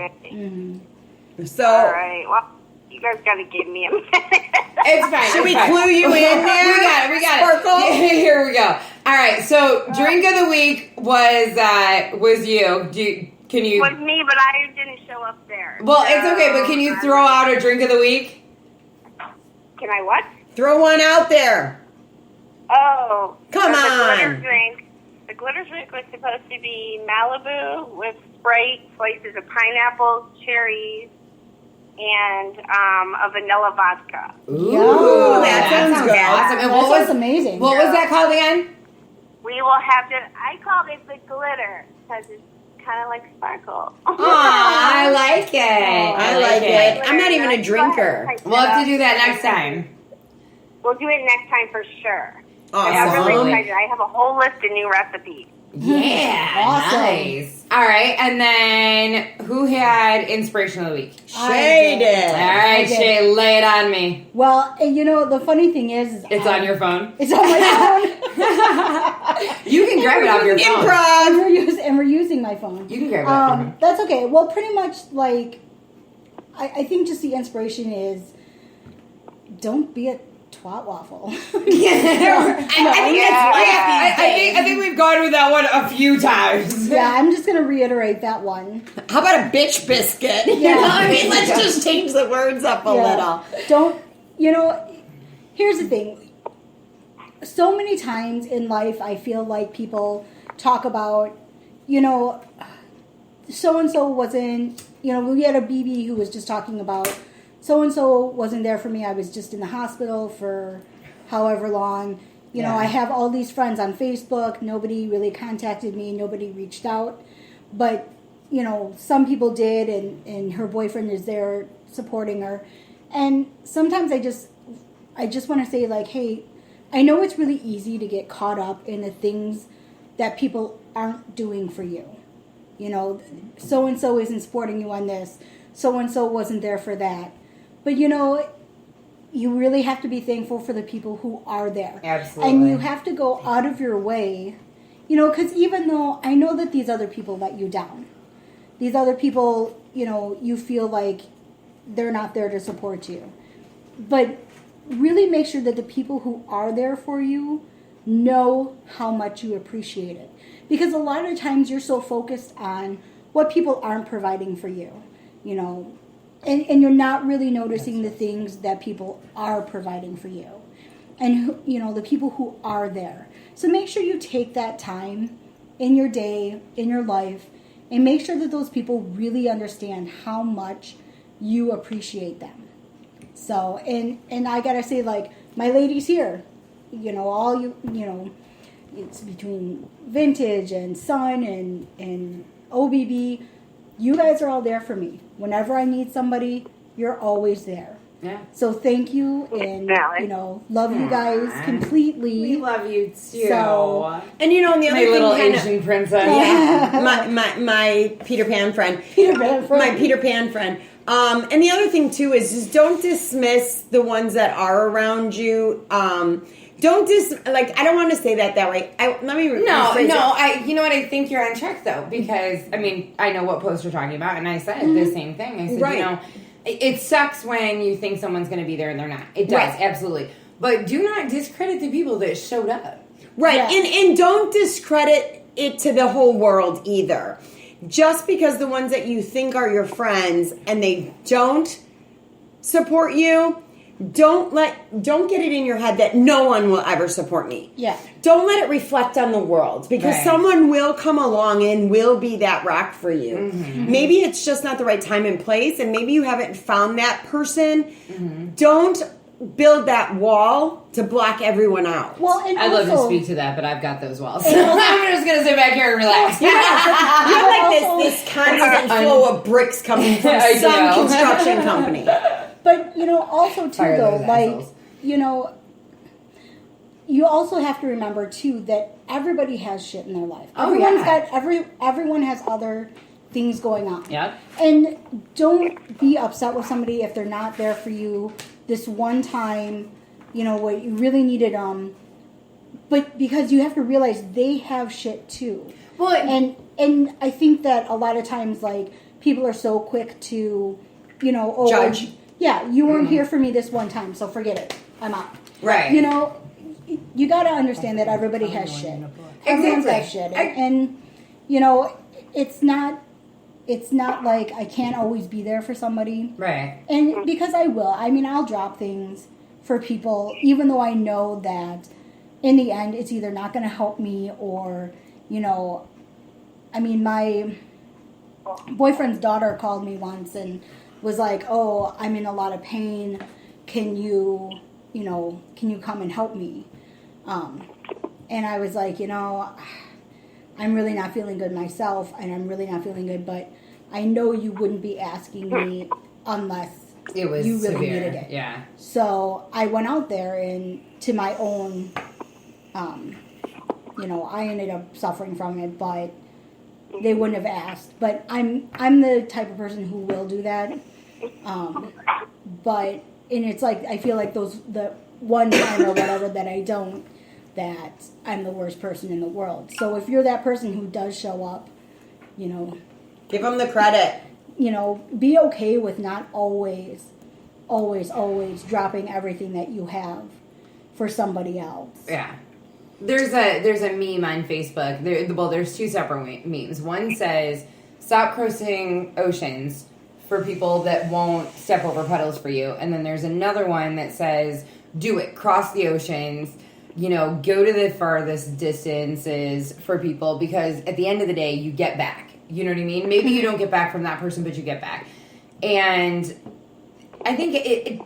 So All right. Well, you guys got to give me a minute. It's fine. should we it's fine. clue you in there? We got Sparkle? it. Here we go. All right. So, drink of the week was you. Can you? It was me, but I didn't show up there. Well, it's okay. But can you throw out a drink of the week? Can I what? Throw one out there. Oh. Come so on. The glitter drink. The glitter drink was supposed to be Malibu with Sprite, slices of pineapples, cherries, and a vanilla vodka. Ooh, that sounds good. awesome. And That what sounds was amazing. what was that called again? We will have to. I called it the glitter because it's kind of like sparkle. Aw, I like it. I like it. I'm not even a drinker. We'll have to do that next time. We'll do it next time for sure. I'm really Awesome. excited. I have a whole list of new recipes. Yeah, Awesome. nice. All right, and then who had inspiration of the week? Shay All did. right, did. Shay, lay it on me. Well, and the funny thing is It's on your phone. It's on my phone. You can grab it off your phone. Improv. and we're using my phone. You can grab it off your phone. That's okay. Well, pretty much I think just the inspiration is don't be a twat waffle. I think we've gone with that one a few times. Yeah, I'm just gonna reiterate that one. How about a bitch biscuit? You know what I mean? Let's just change the words up a little. Don't, here's the thing. So many times in life, I feel like people talk about, so-and-so wasn't, we had a BB who was just talking about, so-and-so wasn't there for me. I was just in the hospital for however long. I have all these friends on Facebook. Nobody really contacted me. Nobody reached out. But, some people did, and her boyfriend is there supporting her. And sometimes I just want to say, like, hey, I know it's really easy to get caught up in the things that people aren't doing for you. So-and-so isn't supporting you on this. So-and-so wasn't there for that. But, you really have to be thankful for the people who are there. Absolutely. And you have to go out of your way, because even though I know that these other people let you down, these other people, you feel like they're not there to support you. But really make sure that the people who are there for you know how much you appreciate it. Because a lot of times you're so focused on what people aren't providing for you, and you're not really noticing the things that people are providing for you. And, the people who are there. So make sure you take that time in your day, in your life, and make sure that those people really understand how much you appreciate them. So, and I gotta say, like, my ladies here, it's between Vintage and Sun and OBB, you guys are all there for me. Whenever I need somebody, you're always there. Yeah. So thank you, and, love you guys completely. We love you too. So, and the other my thing, little Asian princess. Yeah, my Peter Pan friend. My Peter Pan friend. And the other thing too is just don't dismiss the ones that are around you. I don't want to say that way. You know what? I think you're on track though, because I know what post you're talking about, and I said the same thing. I said, right. It sucks when you think someone's going to be there and they're not. It does, right. Absolutely. But do not discredit the people that showed up. Right, Yeah. and don't discredit it to the whole world either. Just because the ones that you think are your friends and they don't support you, don't get it in your head that no one will ever support me. Yeah. Don't let it reflect on the world, because right. someone will come along and will be that rock for you. Mm-hmm. Maybe it's just not the right time and place, and maybe you haven't found that person. Mm-hmm. Don't build that wall to block everyone out. Well, and I'd love to also, speak to that, but I've got those walls. So I'm just going to sit back here and relax. You have like also- this constant flow of bricks coming from I some do. construction company. But, also, too, Fire though, those like, assholes. you also have to remember, too, that everybody has shit in their life. Oh, Everyone has other things going on. Yep. And don't be upset with somebody if they're not there for you this one time, what you really needed but because you have to realize they have shit too. Well, and I think that a lot of times, like, people are so quick to, Judge. Yeah, you weren't here for me this one time, so forget it. I'm out. Right. You got to understand that everybody has shit. Everyone's got shit, and it's not like I can't always be there for somebody. right. And because I will. I'll drop things for people, even though I know that in the end it's either not going to help me or, my boyfriend's daughter called me once and was like, oh, I'm in a lot of pain. Can you come and help me? And I was like, I'm really not feeling good myself, and I'm really not feeling good, but I know you wouldn't be asking me unless It was you really severe. needed it. Yeah. So I went out there, and to my own, I ended up suffering from it, but they wouldn't have asked. But I'm the type of person who will do that. And it's like, I feel like the one time or whatever that I don't, that I'm the worst person in the world. So if you're that person who does show up, Give them the credit. be okay with not always always, always dropping everything that you have for somebody else. Yeah. There's a meme on Facebook. There's two separate memes. One says, stop crossing oceans for people that won't step over puddles for you. And then there's another one that says, do it. Cross the oceans. Go to the farthest distances for people, because at the end of the day, you get back. You know what I mean? Maybe you don't get back from that person, but you get back. And I think it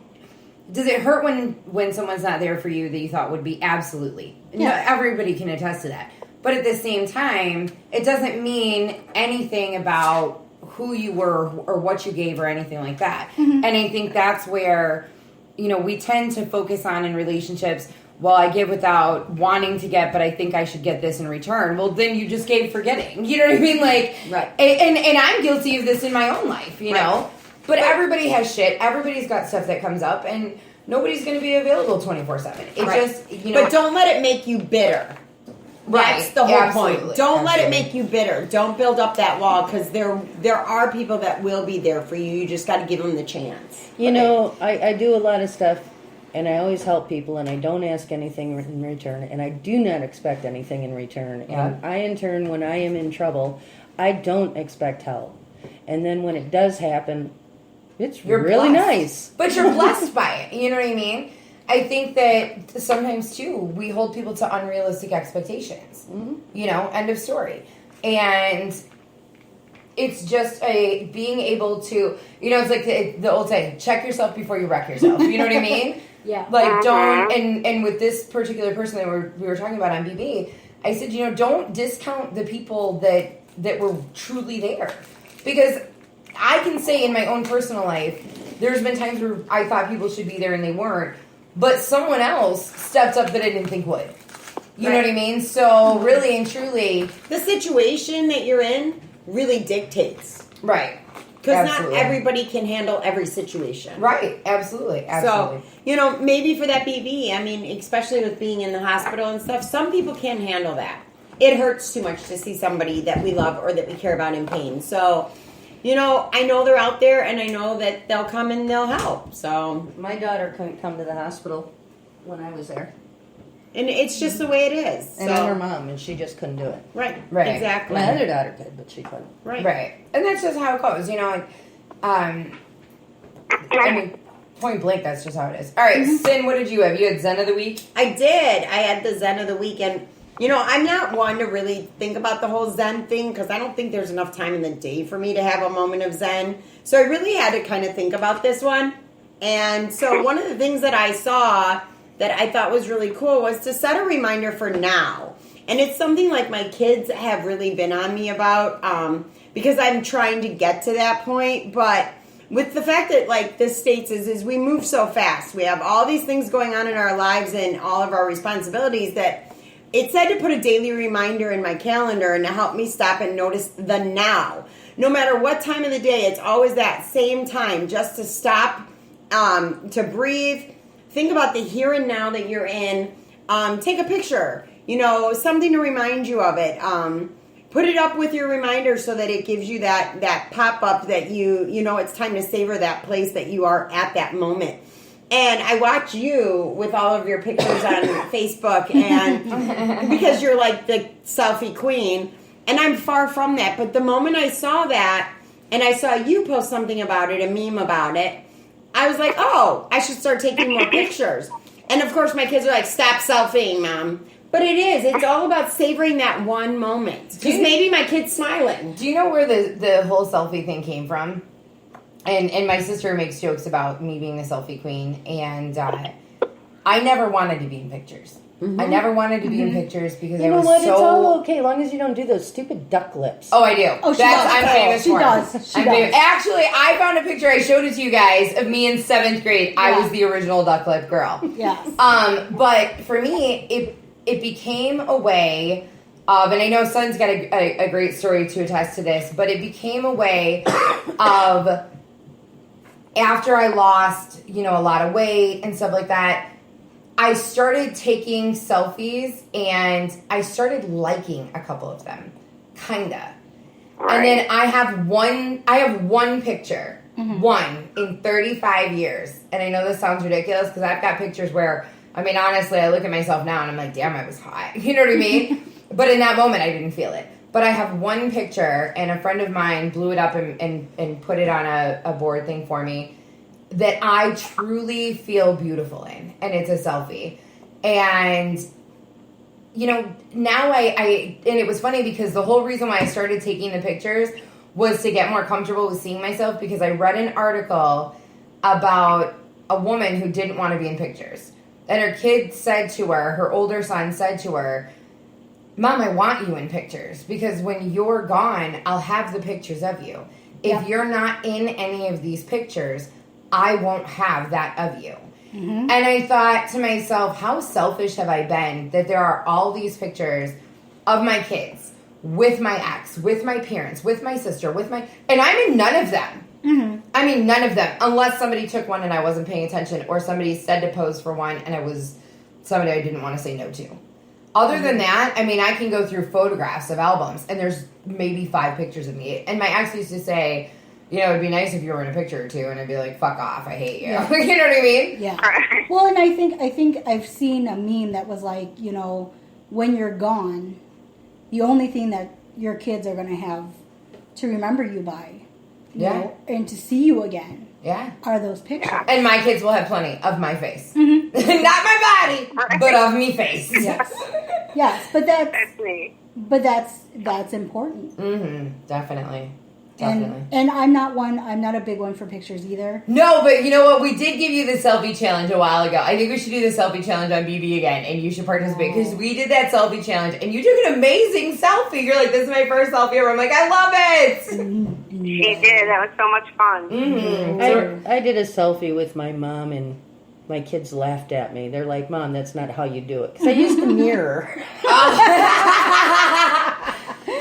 does it hurt when someone's not there for you that you thought would be? Absolutely. Yeah. Everybody can attest to that. But at the same time, it doesn't mean anything about who you were or what you gave or anything like that. And I think that's where, we tend to focus on in relationships, well, I give without wanting to get, but I think I should get this in return. Well, then you just gave for getting. You know what I mean? Like, right. And I'm guilty of this in my own life, know? But everybody has shit. Everybody's got stuff that comes up, and nobody's going to be available 24/7. It just, But don't let it make you bitter. That's the whole point. Don't let it make you bitter. Don't build up that wall, because there are people that will be there for you. You just got to give them the chance. I do a lot of stuff, and I always help people, and I don't ask anything in return, and I do not expect anything in return. Yeah. And I, in turn, when I am in trouble, I don't expect help. And then when it does happen, you're really blessed. Nice. But you're blessed by it. You know what I mean? I think that sometimes, too, we hold people to unrealistic expectations. End of story. And it's just being able to, it's like the old saying, check yourself before you wreck yourself. You know what I mean? Yeah. Like, don't, and with this particular person that we were talking about on BB, I said, don't discount the people that were truly there. Because I can say in my own personal life, there's been times where I thought people should be there and they weren't, but someone else stepped up that I didn't think would. You know what I mean? So really and truly, the situation that you're in really dictates. Right. Because not everybody can handle every situation. Right. Absolutely. So, maybe for that BB, I mean, especially with being in the hospital and stuff, some people can't handle that. It hurts too much to see somebody that we love or that we care about in pain. So, I know they're out there, and I know that they'll come and they'll help. So My daughter couldn't come to the hospital when I was there. And it's just the way it is. And I'm her mom, and she just couldn't do it. Right. Right. Exactly. My other daughter could, but she couldn't. Right. And that's just how it goes, I mean, point blank, that's just how it is. All right, Sin, what did you have? You had Zen of the Week? I did. I had the Zen of the Week, and I'm not one to really think about the whole Zen thing, because I don't think there's enough time in the day for me to have a moment of Zen. So I really had to kind of think about this one. And so one of the things that I saw that I thought was really cool was to set a reminder for now. And it's something like my kids have really been on me about, because I'm trying to get to that point. But with the fact that, like, this states is we move so fast. We have all these things going on in our lives and all of our responsibilities that it said to put a daily reminder in my calendar and to help me stop and notice the now. No matter what time of the day, it's always that same time, just to stop, to breathe. Think about the here and now that you're in. Take a picture, something to remind you of it. Put it up with your reminder so that it gives you that pop-up that you know it's time to savor that place that you are at that moment. And I watch you with all of your pictures on Facebook, and because you're like the selfie queen, and I'm far from that. But the moment I saw that, and I saw you post something about it, a meme about it, I was like, oh, I should start taking more pictures. And of course my kids are like, stop selfieing, Mom. But it's all about savoring that one moment. Because maybe my kid's smiling. Do you know where the whole selfie thing came from? And my sister makes jokes about me being the selfie queen. And I never wanted to be in pictures. Mm-hmm. I never wanted to be in pictures because I was It's all okay, as long as you don't do those stupid duck lips. Oh, I do. Oh, she does. I'm famous for. She does. Actually, I found a picture. I showed it to you guys of me in 7th grade. I was the original duck lip girl. Yes. But for me, it became a way of, and I know Son's got a great story to attest to this, but it became a way of, after I lost, a lot of weight and stuff like that, I started taking selfies and I started liking a couple of them. Kinda. Right. And then I have one picture One in 35 years. And I know this sounds ridiculous because I've got pictures where, I mean, honestly, I look at myself now and I'm like, damn, I was hot. You know what I mean? But in that moment, I didn't feel it. But I have one picture, and a friend of mine blew it up and put it on a board thing for me that I truly feel beautiful in. And it's a selfie. And, you know, now and it was funny because the whole reason why I started taking the pictures was to get more comfortable with seeing myself, because I read an article about a woman who didn't want to be in pictures. And her kid said to her older son said to her, Mom, I want you in pictures because when you're gone, I'll have the pictures of you. If you're not in any of these pictures, I won't have that of you. And I thought to myself, how selfish have I been that there are all these pictures of my kids with my ex, with my parents, with my sister, and I'm in none of them. I mean, none of them, unless somebody took one and I wasn't paying attention, or somebody said to pose for one and it was somebody I didn't want to say no to. Other than that, I mean, I can go through photographs of albums, and there's maybe 5 pictures of me. And my ex used to say, you know, it'd be nice if you were in a picture or two, and I'd be like, fuck off, I hate you. Yeah. You know what I mean? Yeah. Well, and I think I've seen a meme that was like, you know, when you're gone, the only thing that your kids are going to have to remember you by, you know, and to see you again. Yeah. Are those pictures. And my kids will have plenty of my face. Not my body, but of me face. Yes. Yes, but That's me. that's important. Definitely. And I'm not a big one for pictures either. No, but you know what? We did give you the selfie challenge a while ago. I think we should do the selfie challenge on BB again, and you should participate, because we did that selfie challenge, and you took an amazing selfie. You're like, this is my first selfie ever. I'm like, I love it. She did. That was so much fun. I did a selfie with my mom, and my kids laughed at me. They're like, Mom, that's not how you do it. Because I used the mirror.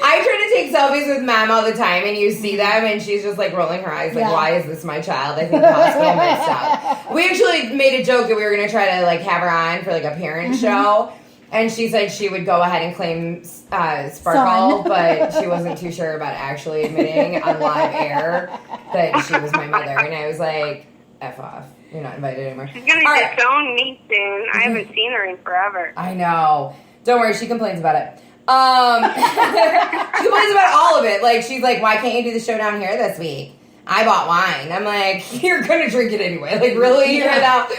I try to take selfies with Mom all the time, and you see them, and she's just like rolling her eyes, like, why is this my child? I think the hospital messed up. We actually made a joke that we were going to try to like have her on for like a parent show, and she said she would go ahead and claim Sparkle, but she wasn't too sure about actually admitting on live air that she was my mother, and I was like, F off. You're not invited anymore. She's going to disown me soon. I haven't seen her in forever. I know. Don't worry, she complains about it. She complains about all of it. Like, she's like, why can't you do the show down here this week? I bought wine. I'm like, you're gonna drink it anyway. Like, really? You're out.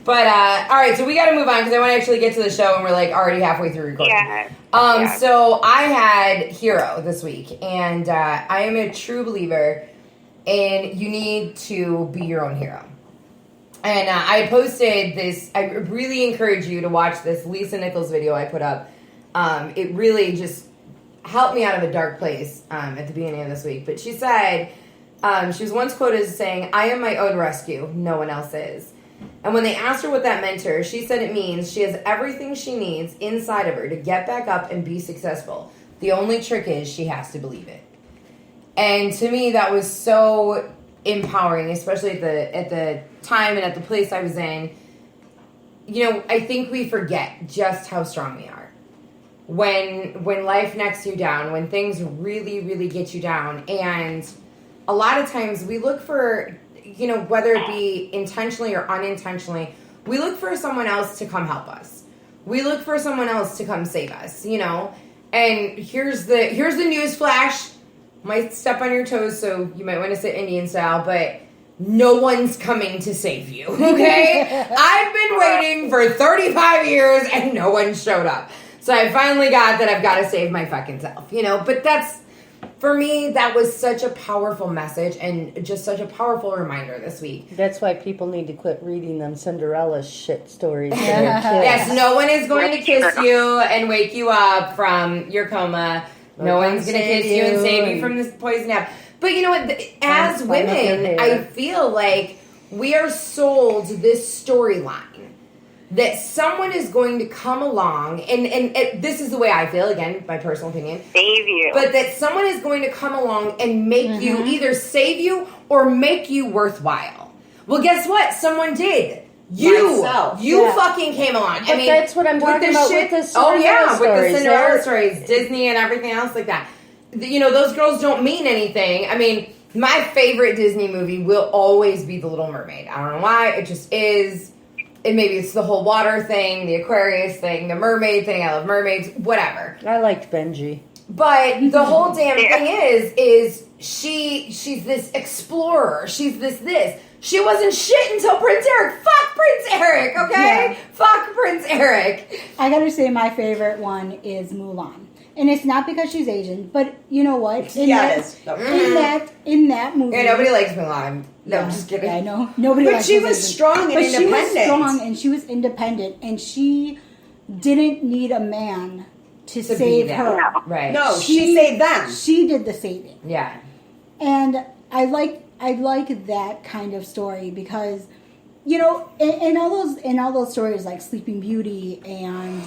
But all right, so we got to move on because I want to actually get to the show, and we're like already halfway through recording. So I had Hero this week, and I am a true believer in you need to be your own hero. And I posted this. I really encourage you to watch this Lisa Nichols video I put up. It really just helped me out of a dark place at the beginning of this week. But she said, she was once quoted as saying, I am my own rescue. No one else is. And when they asked her what that meant to her, she said it means she has everything she needs inside of her to get back up and be successful. The only trick is she has to believe it. And to me, that was so empowering, especially at the time and at the place I was in. You know, I think we forget just how strong we are. When life knocks you down, when things really, really get you down. And a lot of times we look for, you know, whether it be intentionally or unintentionally, we look for someone else to come help us. We look for someone else to come save us, you know. And here's the news flash. Might step on your toes, so you might want to sit Indian style, but no one's coming to save you, okay? I've been waiting for 35 years and no one showed up. So I finally got that I've got to save my fucking self, you know? But that's, for me, that was such a powerful message and just such a powerful reminder this week. That's why people need to quit reading them Cinderella shit stories to their kids. Yes, no one is going to kiss you and wake you up from your coma. No one's going to kiss you and save you from this poison apple. But you know what? As women, I feel like we are sold this storyline that someone is going to come along, and this is the way I feel, again, my personal opinion. Save you. But that someone is going to come along and make you, either save you or make you worthwhile. Well, guess what? Someone did. You fucking came along. But that's what I'm talking about with the Cinderella stories. With the Cinderella stories, Disney and everything else like that. You know, those girls don't mean anything. I mean, My favorite Disney movie will always be The Little Mermaid. I don't know why. It just is. And maybe it's the whole water thing, the Aquarius thing, the mermaid thing. I love mermaids. Whatever. I liked Benji. But the whole damn thing is she's this explorer. She's this. She wasn't shit until Prince Eric. Fuck Prince Eric, okay? Yeah. Fuck Prince Eric. I gotta say my favorite one is Mulan. And it's not because she's Asian, but you know what? In Yeah, it is. in that movie. Yeah, nobody likes Mulan. No, Yeah, I'm just kidding. I know. Nobody But likes she those was Asians. strong and But she was independent. strong and she was independent and she didn't need a man to be save that. her. No. Right. No, she saved them. She did the saving. Yeah. And I like that kind of story because, you know, in all those stories like Sleeping Beauty and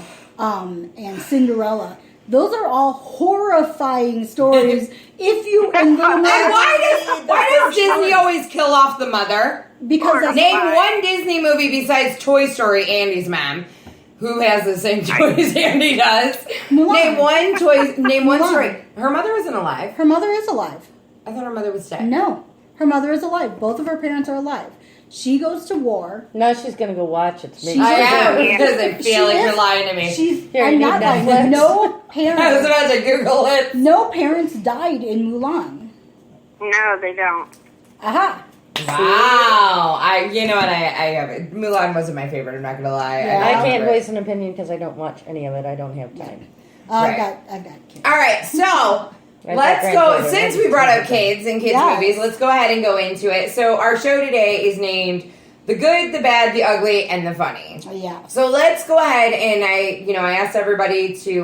Cinderella, those are all horrifying stories. If you and Little And Mermaid, why does Disney always kill off the mother? because that's Name Why? one Disney movie besides Toy Story, Andy's mom, who has the same toys Andy does. Mulan. Name one Mulan. story. Her mother wasn't alive. her mother is alive. I thought her mother was dead. No, her mother is alive. Both of her parents are alive. She goes to war. Now she's going to go watch it to make She's I sure. am Yeah. because I feel She like is- you're lying to me. She's. Here, I'm you not need lying. Netflix. No I was parents. about to Google it. No parents died in Mulan. No, they don't. Aha. Wow. You know what? I have it. Mulan wasn't my favorite. I'm not gonna lie. Yeah. I loved can't it. voice an opinion because I don't watch any of it. I don't have time. I've Right. got kids. All right, so Right, let's that go. grandchildren. Since we brought up kids and kids Yes. movies, let's go ahead and go into it. So our show today is named "The Good, the Bad, the Ugly, and the Funny." Yeah. So let's go ahead and I asked everybody to,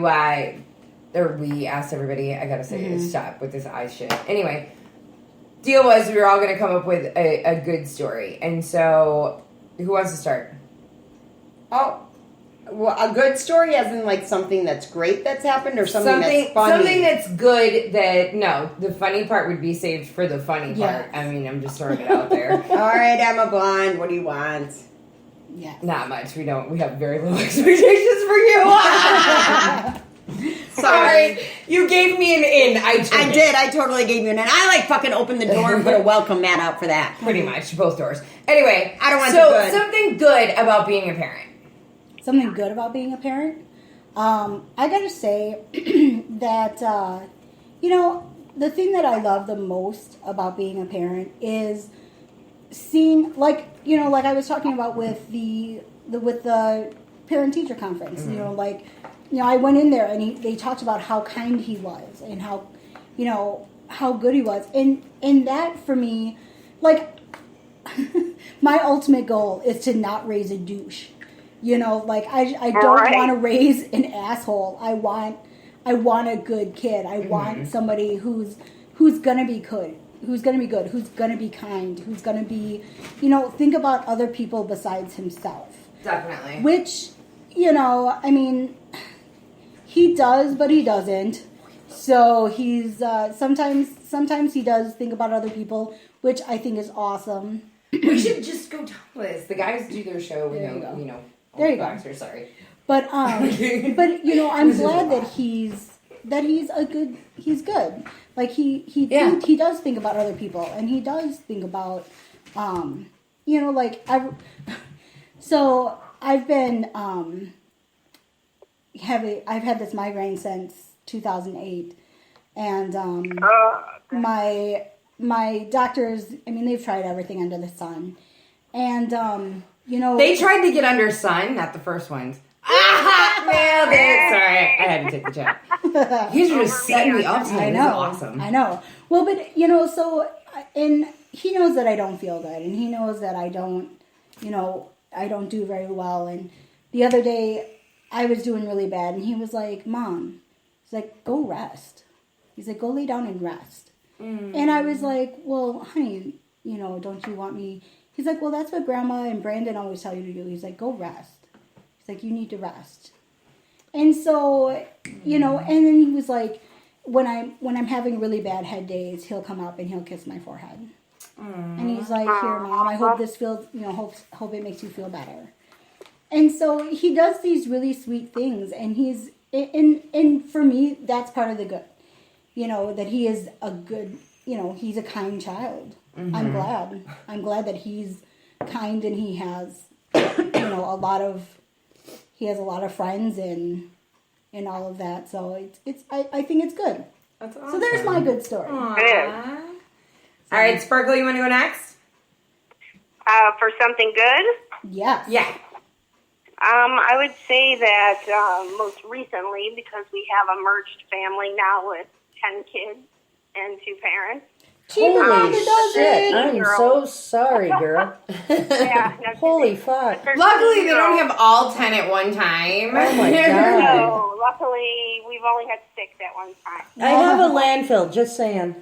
or we asked everybody. I gotta say, stop with this eye shit. Anyway, deal was we were all gonna come up with a good story, and so who wants to start? Oh, well, a good story, as in like something that's great that's happened, or something that's funny. Something that's good. The funny part would be saved for the funny part. Yes. I mean, I'm just throwing it out there. All right, Emma Blonde, what do you want? Yeah. Not much. We have very low expectations for you. Sorry, you gave me an in. I did. I totally gave you an. And I like fucking opened the door and put a welcome mat out for that. Pretty much both doors. Anyway, I don't want so the good. something good about being a parent. Something good about being a parent. I gotta say that the thing that I love the most about being a parent is seeing, like I was talking about with the parent teacher conference. Mm-hmm. I went in there and they talked about how kind he was and how good he was, and that for me, like my ultimate goal is to not raise a douche. I don't Right. want to raise an asshole. I want a good kid. I want somebody who's gonna be good, who's gonna be kind, who's gonna be, think about other people besides himself. Definitely. Which, I mean, he does, but he doesn't. So he's sometimes he does think about other people, which I think is awesome. We should just go tell this. The guys do their show. There you go. There There you go. Boxer, sorry. But I'm glad that he's good. Like Yeah. he does think about other people, and he does think about so I've been I've had this migraine since 2008, and my doctors, I mean, they've tried everything under the sun, and They tried to get under Sun, not the first ones. Ah, nailed it. Sorry, I had to take the joke. He's just setting me up tonight. I This know. is awesome. I know. Well, but so and he knows that I don't feel good, and he knows that I don't do very well. And the other day, I was doing really bad, and he was like, "Mom," he's like, "Go rest." He's like, "Go lay down and rest." And I was like, "Well, honey, don't you want me?" He's like, "Well, that's what Grandma and Brandon always tell you to do." He's like, "Go rest." He's like, "You need to rest." And so, and then he was like, when I'm having really bad head days, he'll come up and he'll kiss my forehead. And he's like, "Here, Mom, I hope this feels, hope it makes you feel better." And so he does these really sweet things, and and for me, that's part of the good, that he is a he's a kind child. I'm glad that he's kind and he has, a lot of friends and all of that. So I think it's good. That's awesome. So there's my good story. Aww. All right, Sparkle, you want to go next? For something good, Yes. Yeah. I would say that most recently, because we have a merged family now with 10 kids and 2 parents. Holy does shit! it. I'm so sorry, girl. Yeah, no Holy kidding. fuck! Luckily, they don't have all 10 at one time. Oh my god! No, luckily, we've only had 6 at one time. I have a landfill. Just saying.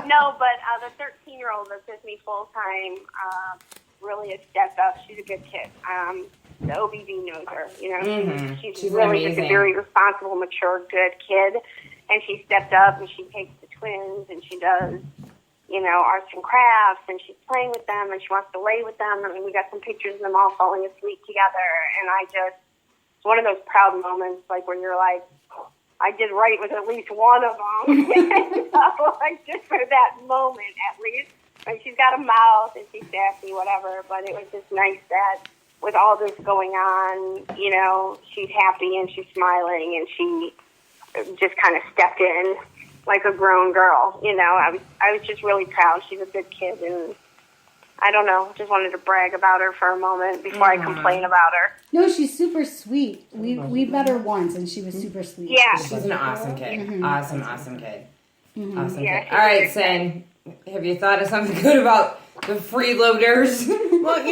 No, but the 13-year-old that's with me full time really has stepped up. She's a good kid. The OBB knows her. She's really just a amazing. very responsible, mature, good kid. And she stepped up and she takes the twins and she does, arts and crafts and she's playing with them and she wants to lay with them. I mean, we got some pictures of them all falling asleep together. And it's one of those proud moments, like where you're like, I did right with at least one of them. So, like, just for that moment, at least. And she's got a mouth and she's sassy, whatever. But it was just nice that with all this going on, she's happy and she's smiling and she just kind of stepped in like a grown girl. I was just really proud. She's a good kid, and I don't know, just wanted to brag about her for a moment before I complain about her. No, she's super sweet. We met her once, and she was super sweet. Yeah. She's an awesome kid. Awesome kid. Awesome Yeah, kid. All right, Sin, have you thought of something good about the freeloaders? Well,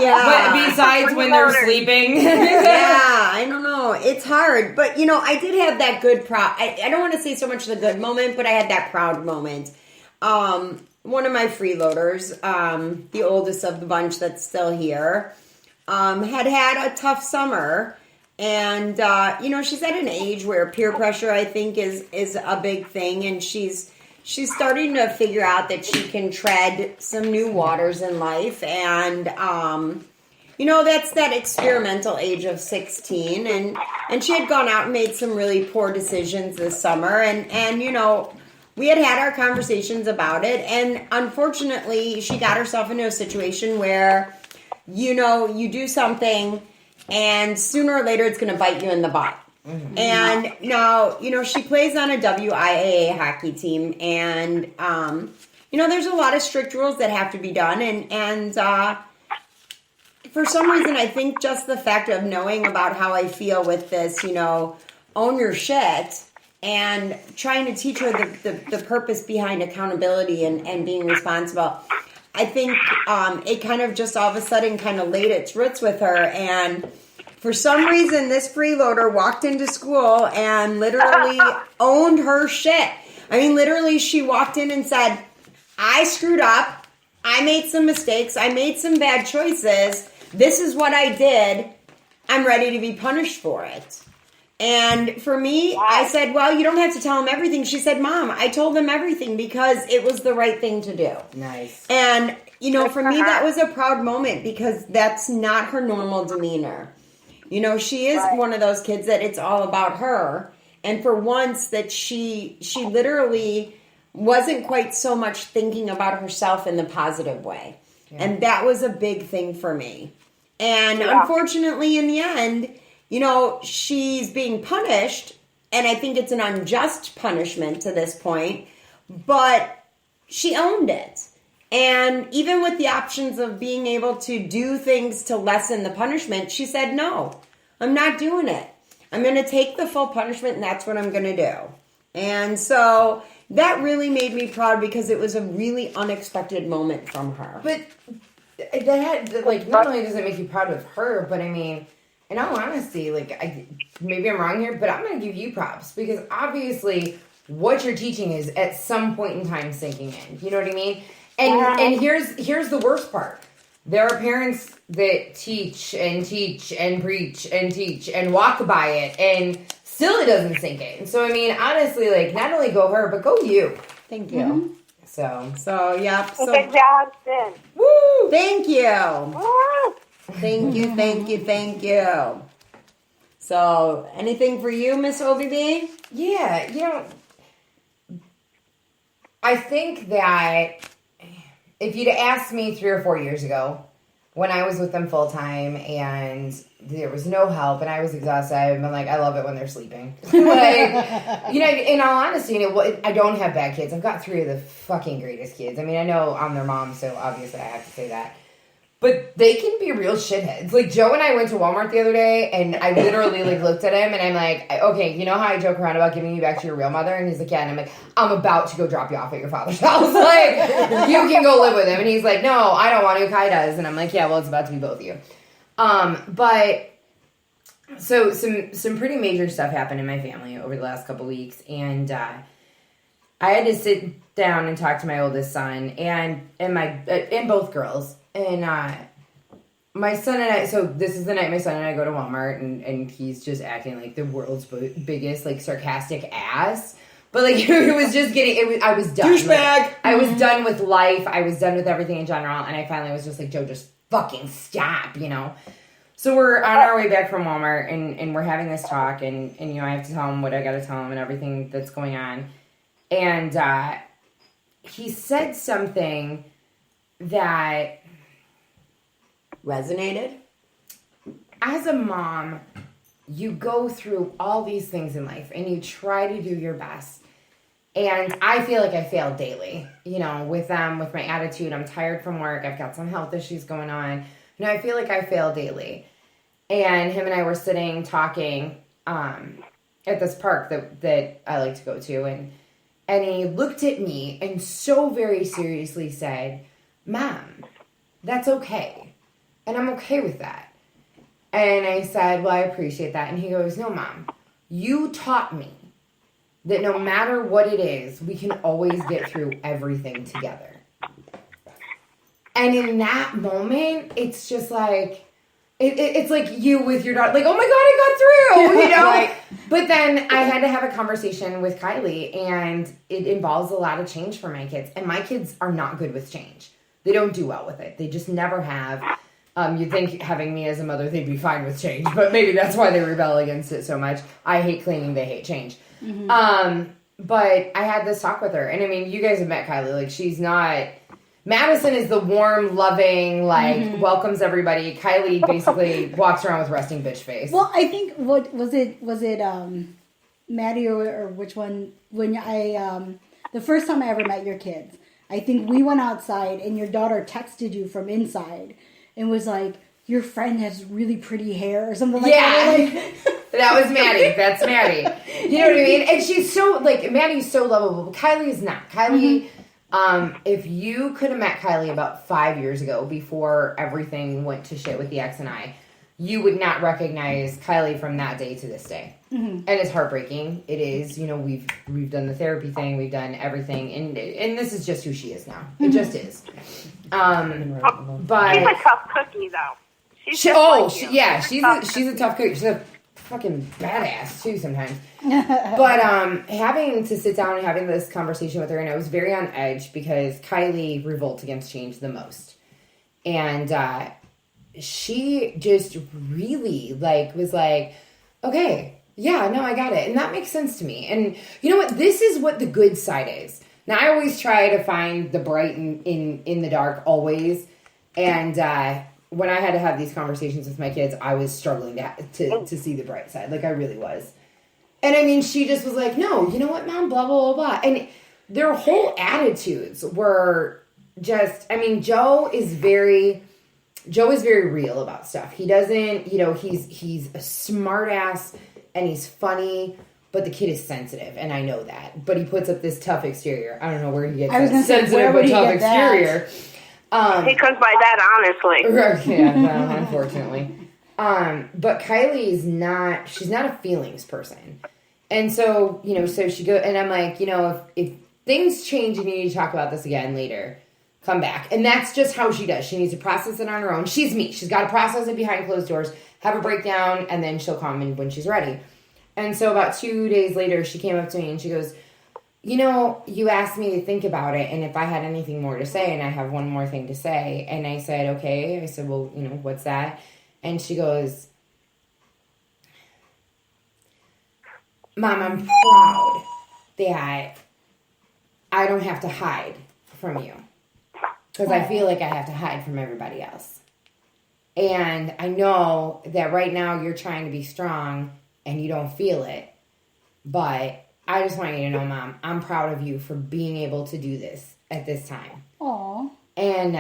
yeah. But besides when they're sleeping. Yeah, I don't know. It's hard. But, I did have that good I don't want to say so much the good moment, but I had that proud moment. One of my freeloaders, the oldest of the bunch that's still here, had a tough summer. And, she's at an age where peer pressure, I think, is a big thing. And she's starting to figure out that she can tread some new waters in life. And, that's that experimental age of 16. And she had gone out and made some really poor decisions this summer. And we had our conversations about it. And unfortunately, she got herself into a situation where, you do something and sooner or later it's going to bite you in the butt. Mm-hmm. And now, she plays on a WIAA hockey team, and there's a lot of strict rules that have to be done, and for some reason, I think just the fact of knowing about how I feel with this, own your shit, and trying to teach her the purpose behind accountability and being responsible, I think it kind of just all of a sudden kind of laid its roots with her. And for some reason, this freeloader walked into school and literally owned her shit. I mean, literally, she walked in and said, I screwed up. I made some mistakes. I made some bad choices. This is what I did. I'm ready to be punished for it. And for me, I said, well, you don't have to tell him everything. She said, Mom, I told him everything because it was the right thing to do. Nice. And, for me, that was a proud moment because that's not her normal demeanor. She is one of those kids that it's all about her. And for once that she literally wasn't quite so much thinking about herself in the positive way. Yeah. And that was a big thing for me. And unfortunately, in the end, she's being punished, and I think it's an unjust punishment to this point, but she owned it. And even with the options of being able to do things to lessen the punishment, she said, no, I'm not doing it. I'm going to take the full punishment, and that's what I'm going to do. And so that really made me proud because it was a really unexpected moment from her. But that, not only does it make you proud of her, but I mean, in all honesty, maybe I'm wrong here, but I'm going to give you props because obviously what you're teaching is at some point in time sinking in. You know what I mean? And here's the worst part. There are parents that teach and preach and teach and walk by it, and still it doesn't sink in. So I mean, honestly, not only go her, but go you. Thank you. Mm-hmm. So yeah. Good job, Sin. Woo! Thank you. Woo! Thank you. So, anything for you, Miss OBB? Yeah, I think that if you'd asked me 3 or 4 years ago, when I was with them full time and there was no help and I was exhausted, I've been like, I love it when they're sleeping. Like, in all honesty, I don't have bad kids. I've got 3 of the fucking greatest kids. I mean, I know I'm their mom, so obviously I have to say that. But they can be real shitheads. Like, Joe and I went to Walmart the other day, and I literally, looked at him, and I'm like, okay, you know how I joke around about giving you back to your real mother? And he's like, yeah. And I'm like, I'm about to go drop you off at your father's house. Like, you can go live with him. And he's like, no, I don't want to. Kai does. And I'm like, yeah, well, it's about to be both of you. But, so, some pretty major stuff happened in my family over the last couple weeks, and, I had to sit down and talk to my oldest son, and both girls. And my son and I, so this is the night my son and I go to Walmart, and he's just acting like the world's biggest, sarcastic ass. But, it was just I was done. Douchebag! I was done with life. I was done with everything in general. And I finally was just like, Joe, just fucking stop, So we're on our way back from Walmart, and we're having this talk, and I have to tell him what I got to tell him and everything that's going on. And he said something that resonated. As a mom, you go through all these things in life and you try to do your best. And I feel like I fail daily, with them, with my attitude. I'm tired from work. I've got some health issues going on. I feel like I fail daily. And him and I were sitting talking at this park that I like to go to. And he looked at me and so very seriously said, Mom, that's okay. And I'm okay with that. And I said, well, I appreciate that. And he goes, no, Mom, you taught me that no matter what it is, we can always get through everything together. And in that moment, it's just like, it's like you with your daughter, like, oh my God, I got through, Right. But then I had to have a conversation with Kylie, and it involves a lot of change for my kids. And my kids are not good with change. They don't do well with it. They just never have. You'd think having me as a mother, they'd be fine with change, but maybe that's why they rebel against it so much. I hate cleaning, they hate change. Mm-hmm. But I had this talk with her, and I mean, you guys have met Kylie. She's not. Madison is the warm, loving, welcomes everybody. Kylie basically walks around with resting bitch face. Well, I think what was it Maddie or which one? When I the first time I ever met your kids, I think we went outside and your daughter texted you from inside and was like, your friend has really pretty hair or something like that. That was Maddie. That's Maddie. You know what I mean? And she's so, Maddie's so lovable. But Kylie is not. Kylie, if you could have met Kylie about 5 years ago before everything went to shit with the ex and I, you would not recognize Kylie from that day to this day. Mm-hmm. And it's heartbreaking. It is. We've done the therapy thing. We've done everything. And this is just who she is now. It just is. But she's a tough cookie, though. She's a tough cookie. She's a fucking badass too sometimes. But having to sit down and having this conversation with her, and I was very on edge because Kylie revolts against change the most, and she just really was like, okay, yeah, no, I got it, and that makes sense to me. And you know what? This is what the good side is. Now, I always try to find the bright in the dark, always. And when I had to have these conversations with my kids, I was struggling to see the bright side. I really was. And, I mean, she just was like, no, you know what, Mom, blah, blah, blah, blah. And their whole attitudes were just, I mean, Joe is very real about stuff. He doesn't, he's a smart ass and he's funny. But the kid is sensitive, and I know that. But he puts up this tough exterior. I don't know where he gets that sensitive but tough exterior. He comes by that, honestly. Yeah, well, unfortunately. But Kylie's she's not a feelings person. And so, so she goes, and I'm like, if things change and you need to talk about this again later, come back. And that's just how she does. She needs to process it on her own. She's me. She's got to process it behind closed doors, have a breakdown, and then she'll come in when she's ready. And so about 2 days later, she came up to me and she goes, you asked me to think about it and if I had anything more to say, and I have one more thing to say. And I said, okay. I said, well, what's that? And she goes, Mom, I'm proud that I don't have to hide from you. Because I feel like I have to hide from everybody else. And I know that right now you're trying to be strong and you don't feel it. But I just want you to know, Mom, I'm proud of you for being able to do this at this time. Aw. And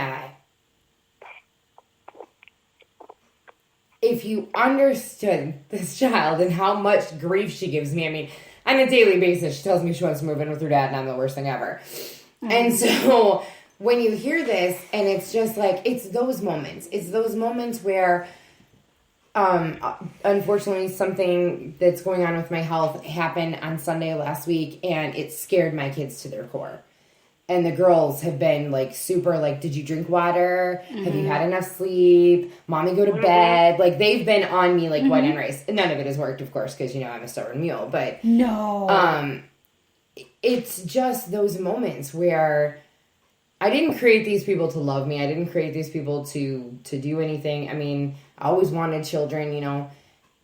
if you understood this child and how much grief she gives me, I mean, on a daily basis, she tells me she wants to move in with her dad and I'm the worst thing ever. And so when you hear this and it's just like, it's those moments. It's those moments where, unfortunately, something that's going on with my health happened on Sunday last week and it scared my kids to their core. And the girls have been like super like, did you drink water? Have you had enough sleep? Mommy, go to bed. Like they've been on me like white on rice. None of it has worked, of course, because I'm a stubborn mule. But No. It's just those moments where I didn't create these people to love me. I didn't create these people to do anything. I mean, I always wanted children,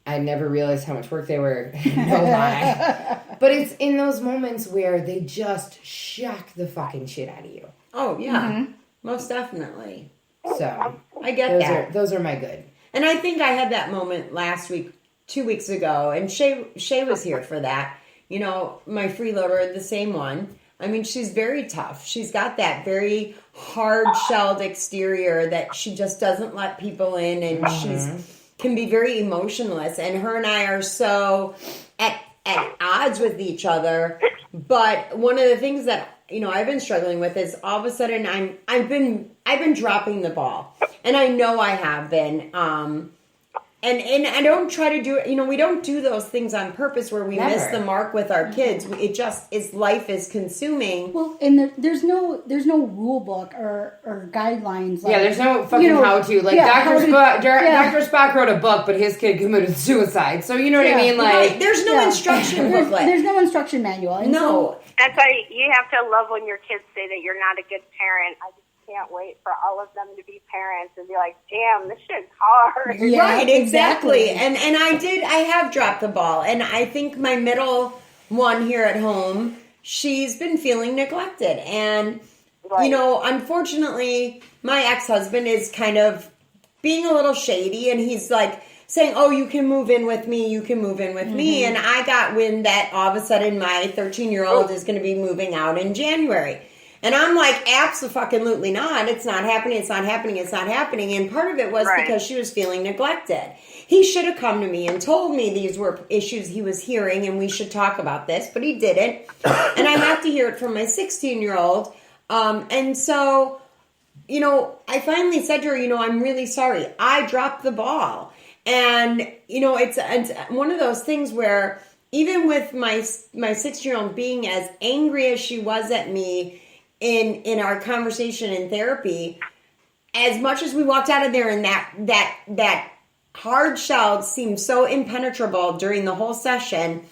I never realized how much work they were. No lie. But it's in those moments where they just shock the fucking shit out of you. Oh, yeah. Most definitely. So I get that. Those are my good. And I think I had that moment last week, 2 weeks ago, and Shay was here for that. My freeloader, the same one. I mean, she's very tough. She's got that very hard-shelled exterior that she just doesn't let people in, and she's can be very emotionless. And her and I are so at odds with each other. But one of the things that I've been struggling with is all of a sudden I've been dropping the ball, and I know I have been. And I don't try to do it. We don't do those things on purpose where we miss the mark with our kids. It just is, life is consuming. Well, and there's no rule book or guidelines. Like, there's no fucking how to. Like Dr. Spock wrote a book, but his kid committed suicide. So you know what I mean? Like there's no instruction booklet. There's no instruction manual. And no. That's why you have to love when your kids say that you're not a good parent. I just can't wait for all of them to be parents and be like, damn, this shit's hard. Yeah, right, exactly. And I have dropped the ball. And I think my middle one here at home, she's been feeling neglected. And, unfortunately, my ex-husband is kind of being a little shady. And he's like saying, oh, you can move in with me. You can move in with me. And I got wind that all of a sudden my 13-year-old is going to be moving out in January. And I'm like, absolutely not. It's not happening. It's not happening. It's not happening. And part of it was because she was feeling neglected. He should have come to me and told me these were issues he was hearing and we should talk about this, but he didn't. And I have to hear it from my 16-year-old. And so, I finally said to her, I'm really sorry. I dropped the ball. And, it's one of those things where even with my 6-year-old being as angry as she was at me, in our conversation in therapy, as much as we walked out of there and that hard shell seemed so impenetrable during the whole session,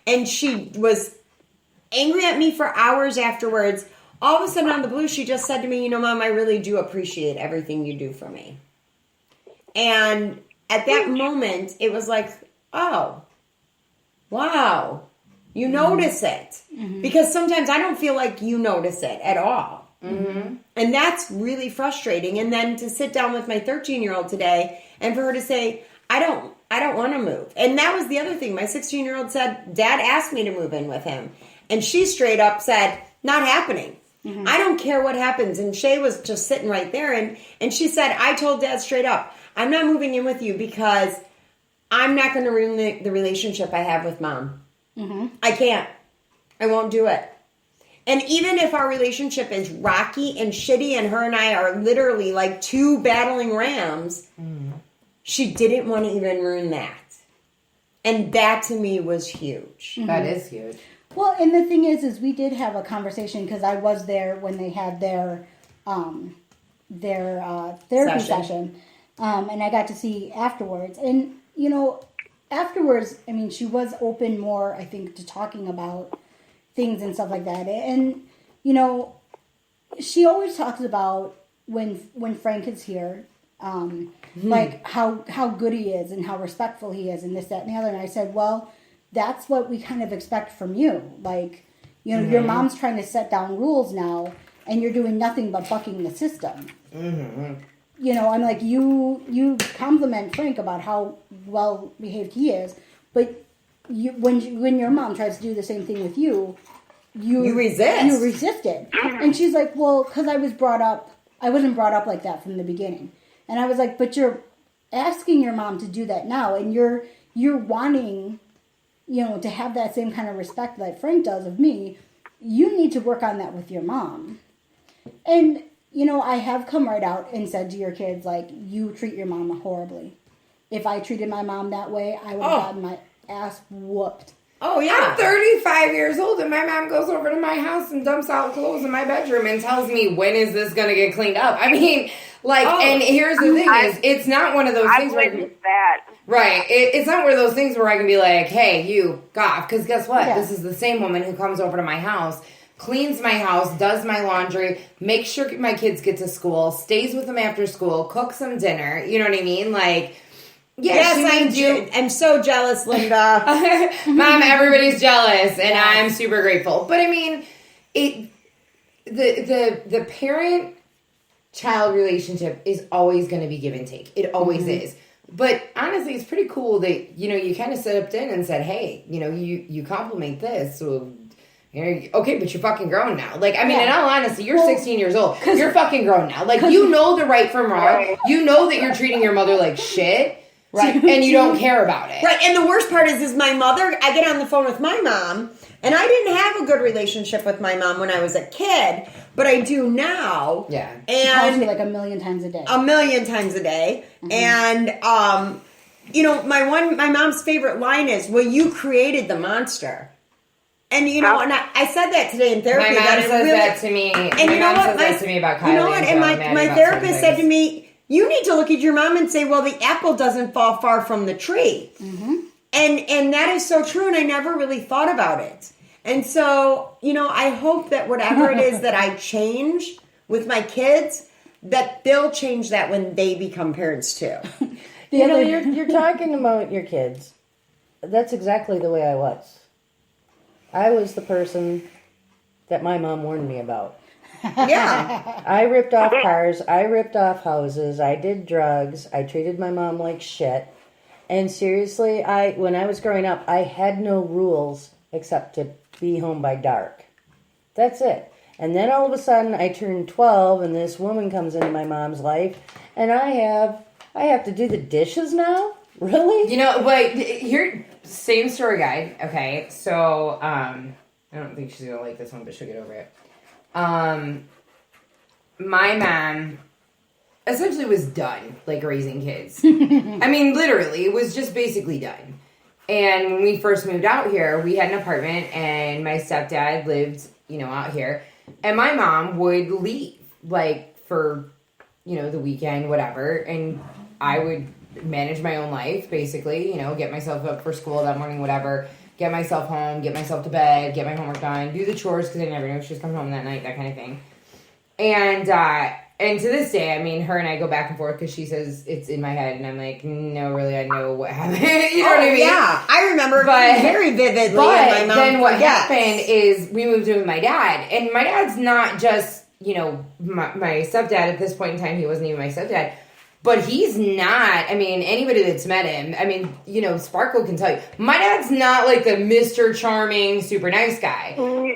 and she was angry at me for hours afterwards, all of a sudden on the blue, she just said to me, Mom, I really do appreciate everything you do for me. And at that moment, it was like, oh, wow. You notice it. Because sometimes I don't feel like you notice it at all. And that's really frustrating. And then to sit down with my 13-year-old today and for her to say, I don't want to move. And that was the other thing. My 16-year-old said, Dad asked me to move in with him. And she straight up said, not happening. I don't care what happens. And Shay was just sitting right there. And she said, I told Dad straight up, I'm not moving in with you because I'm not going to ruin the relationship I have with Mom. I can't. I won't do it. And even if our relationship is rocky and shitty and her and I are literally like two battling rams, she didn't want to even ruin that. And that to me was huge. That is huge. Well, and the thing is we did have a conversation because I was there when they had their therapy session. And I got to see afterwards. And, afterwards, I mean, she was open more, I think, to talking about things and stuff like that. And, she always talks about when Frank is here, like how good he is and how respectful he is and this, that, and the other. And I said, well, that's what we kind of expect from you. Like, You know, your mom's trying to set down rules now, and you're doing nothing but bucking the system. You know, I'm like, you compliment Frank about how well behaved he is, but when your mom tries to do the same thing with you, you resist. You resist it. And she's like, well, because I wasn't brought up like that from the beginning. And I was like, but you're asking your mom to do that now, and you're wanting, you know, to have that same kind of respect that Frank does of me. You need to work on that with your mom. And, you know, I have come right out and said to your kids, like, you treat your mom horribly. If I treated my mom that way, I would have gotten my ass whooped. Oh, yeah. I'm 35 years old and my mom goes over to my house and dumps out clothes in my bedroom and tells me, when is this going to get cleaned up? I mean, like, and here's the thing is, it's not one of those things where... that. Right. It's not one of those things where I can be like, hey, you, Goff, because guess what? Yeah. This is the same woman who comes over to my house, cleans my house, does my laundry, makes sure my kids get to school, stays with them after school, cooks them dinner. You know what I mean? Like... Yeah, Yes, I'm so jealous, Linda. Mom, everybody's jealous, and I'm super grateful. But I mean, the parent-child relationship is always going to be give and take. It always is. But honestly, it's pretty cool that, you know, you kind of stepped in and said, hey, you know, you compliment this, so... You know, okay, but you're fucking grown now. Like, I mean, in all honesty, you're 16 years old. You're fucking grown now. Like, you know the right from wrong. Right. You know that you're treating your mother like shit. Right. And you don't care about it. Right, and the worst part is my mother, I get on the phone with my mom, and I didn't have a good relationship with my mom when I was a kid, but I do now. Yeah. She calls And me like a million times a day. a million times a day. And you know, my mom's favorite line is, well, you created the monster. And you know, and I said that today in therapy. My mom that says really, that to me. and my you know mom what? says that to me about Kylie. You know what? And my therapist said to me, me, you need to look at your mom and say, well, the apple doesn't fall far from the tree. And that is so true, and I never really thought about it. And so, you know, I hope that whatever it is that I change with my kids, that they'll change that when they become parents too. You know, you're talking about your kids. That's exactly the way I was. I was the person that my mom warned me about. Yeah. I ripped off cars. I ripped off houses. I did drugs. I treated my mom like shit. And seriously, when I was growing up, I had no rules except to be home by dark. That's it. And then all of a sudden, I turned 12, and this woman comes into my mom's life, and I have to do the dishes now? Really? you know, but here, same story guide. Okay, so I don't think she's gonna like this one, but she'll get over it. My mom essentially was done, like, raising kids. I mean, literally, it was just basically done. And when we first moved out here, we had an apartment, and my stepdad lived, you know, out here. And my mom would leave, like, for, you know, the weekend, whatever. And I would manage my own life, basically, you know, get myself up for school that morning, whatever. Get myself home, get myself to bed, get my homework done, do the chores, because I never knew if she was coming home that night, that kind of thing. And to this day, I mean, her and I go back and forth because she says it's in my head, and I'm like, no, really, I know what happened. You know what I mean? Yeah, I remember very vividly. But and my mom then what forgets. happened is we moved in with my dad, and my dad's not just, you know, my stepdad at this point in time. He wasn't even my stepdad. But he's not, I mean, anybody that's met him, I mean, you know, Sparkle can tell you, my dad's not like the Mr. Charming, super nice guy. No,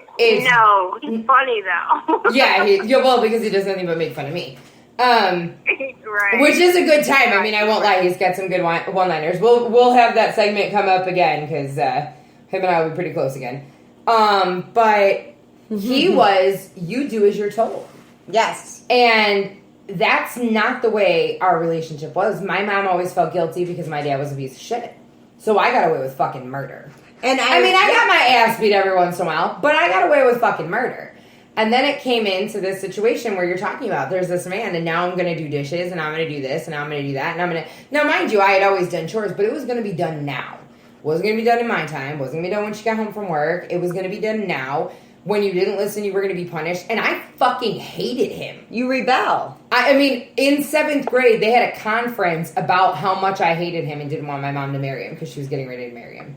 he's funny though. Yeah, well, because he does nothing but make fun of me. Right. Which is a good time. I mean, I won't lie, he's got some good one-liners. We'll have that segment come up again, because him and I will be pretty close again. But he was, you do as you're told. Yes. And that's not the way our relationship was. My mom always felt guilty because my dad was a piece of shit. So I got away with fucking murder. And I mean, I got my ass beat every once in a while, but I got away with fucking murder. And then it came into this situation where you're talking about there's this man, and now I'm going to do dishes, and I'm going to do this, and I'm going to do that, and I'm going to... Now, mind you, I had always done chores, but it was going to be done now. Wasn't going to be done in my time. Wasn't going to be done when she got home from work. It was going to be done now. When you didn't listen, you were going to be punished. And I fucking hated him. You rebel. I mean, in 7th grade, they had a conference about how much I hated him and didn't want my mom to marry him because she was getting ready to marry him.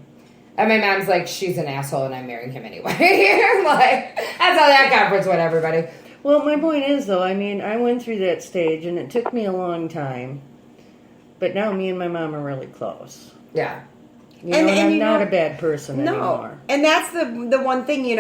And my mom's like, she's an asshole and I'm marrying him anyway. Like, that's how that conference went, everybody. Well, my point is, though, I mean, I went through that stage, and it took me a long time. But now me and my mom are really close. Yeah. You know, and I'm not a bad person anymore. And that's the one thing, in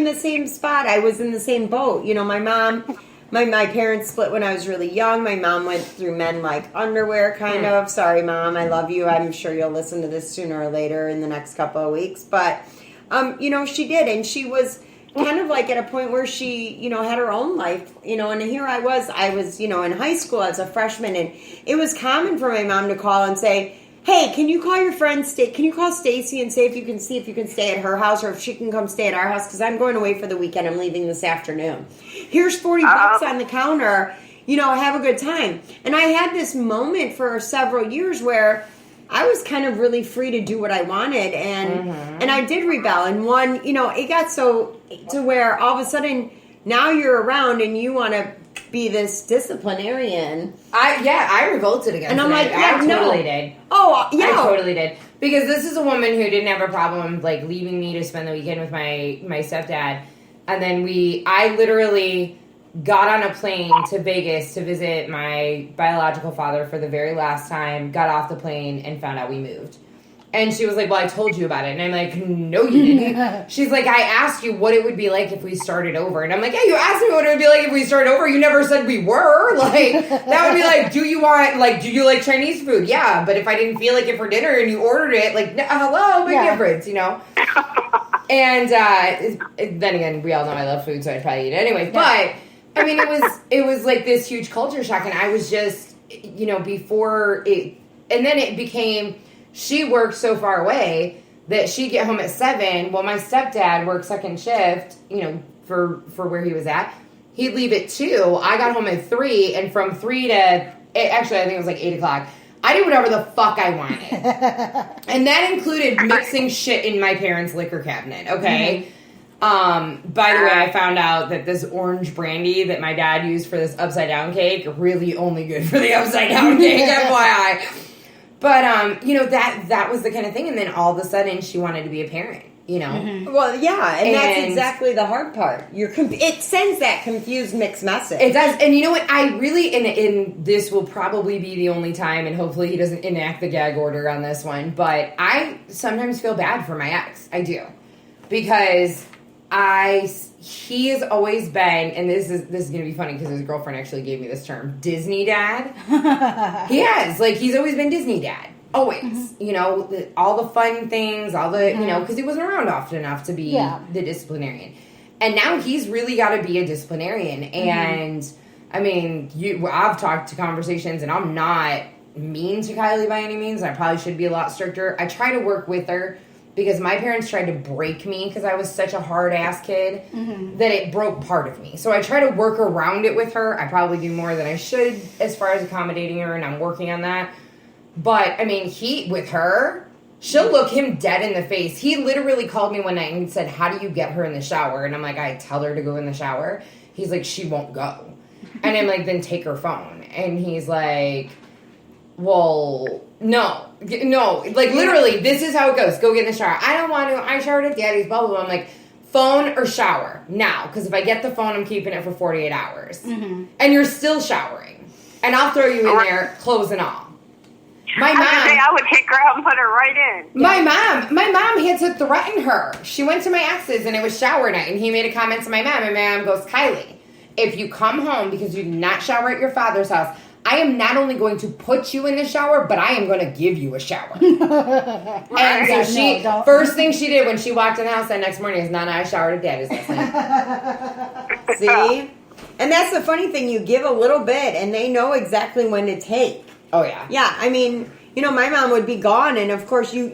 the same spot, I was in the same boat. You know, my mom, my parents split when I was really young. My mom went through men like underwear, kind of. Sorry, Mom, I love you. I'm sure you'll listen to this sooner or later in the next couple of weeks. But, she did, and she was kind of like at a point where she, had her own life, and here I was, in high school as a freshman, and it was common for my mom to call and say, hey, can you call your friend, can you call Stacy and see if you can stay at her house or if she can come stay at our house because I'm going away for the weekend. I'm leaving this afternoon. Here's $40 on the counter. Have a good time. And I had this moment for several years where I was kind of really free to do what I wanted, and I did rebel. And it got so to where all of a sudden now you're around and you want to be this disciplinarian. I revolted against it. And I'm like, I totally did. Oh, yeah. I totally did. Because this is a woman who didn't have a problem like leaving me to spend the weekend with my stepdad. And then I literally got on a plane to Vegas to visit my biological father for the very last time, got off the plane, and found out we moved. And she was like, well, I told you about it. And I'm like, no, you didn't. She's like, I asked you what it would be like if we started over. And I'm like, yeah, you asked me what it would be like if we started over. You never said we were. Like, that would be like, do you like Chinese food? Yeah, but if I didn't feel like it for dinner and you ordered it, like, hello, big difference, And then again, we all know I love food, so I'd probably eat it anyway. But I mean, it was like this huge culture shock, and I was just, before it, and then it became, she worked so far away that she'd get home at 7. Well, my stepdad worked second shift, for where he was at. He'd leave at 2. I got home at 3, and from 3 to, actually, I think it was like 8 o'clock. I did whatever the fuck I wanted. And that included mixing shit in my parents' liquor cabinet, okay? By the way, I found out that this orange brandy that my dad used for this upside down cake, really only good for the upside down cake, FYI. But, that was the kind of thing. And then all of a sudden she wanted to be a parent, Well, yeah. And that's exactly the hard part. It sends that confused mixed message. It does. And you know what? I really, and this will probably be the only time, and hopefully he doesn't enact the gag order on this one, but I sometimes feel bad for my ex. I do. Because he has always been, and this is going to be funny because his girlfriend actually gave me this term, Disney dad. He has. Like, he's always been Disney dad. Always. All the fun things, all the, because he wasn't around often enough to be the disciplinarian. And now he's really got to be a disciplinarian. And, I mean, I've talked to conversations, and I'm not mean to Kylie by any means. I probably should be a lot stricter. I try to work with her. Because my parents tried to break me because I was such a hard-ass kid that it broke part of me. So I try to work around it with her. I probably do more than I should as far as accommodating her, and I'm working on that. But, I mean, with her, she'll look him dead in the face. He literally called me one night and said, how do you get her in the shower? And I'm like, I tell her to go in the shower. He's like, she won't go. And I'm like, then take her phone. And he's like, well, no, like literally, this is how it goes. Go get in the shower. I don't want to. I showered at Daddy's, blah, blah, blah. I'm like, phone or shower now. Because if I get the phone, I'm keeping it for 48 hours. And you're still showering. And I'll throw you in there, clothes and all. I would take her out and put her right in. My mom had to threaten her. She went to my ex's and it was shower night. And he made a comment to my mom. And my mom goes, Kylie, if you come home because you did not shower at your father's house, I am not only going to put you in the shower, but I am going to give you a shower. And so first thing she did when she walked in the house that next morning is, Nana, I showered at Daddy's last night. See? And that's the funny thing. You give a little bit, and they know exactly when to take. Oh, yeah. Yeah, I mean, my mom would be gone, and of course you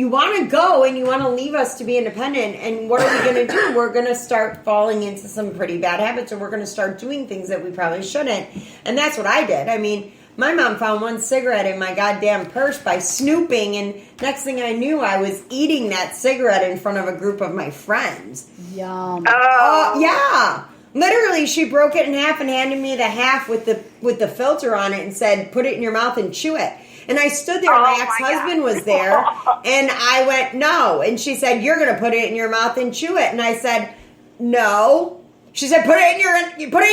want to go, and you want to leave us to be independent, and what are we going to do? We're going to start falling into some pretty bad habits, or we're going to start doing things that we probably shouldn't. And that's what I did. I mean, my mom found one cigarette in my goddamn purse by snooping, and next thing I knew, I was eating that cigarette in front of a group of my friends. Yum. Yeah. Literally, she broke it in half and handed me the half with the filter on it and said, put it in your mouth and chew it. And I stood there, and my ex-husband was there, and I went, no. And she said, you're going to put it in your mouth and chew it. And I said, no. She said, put it in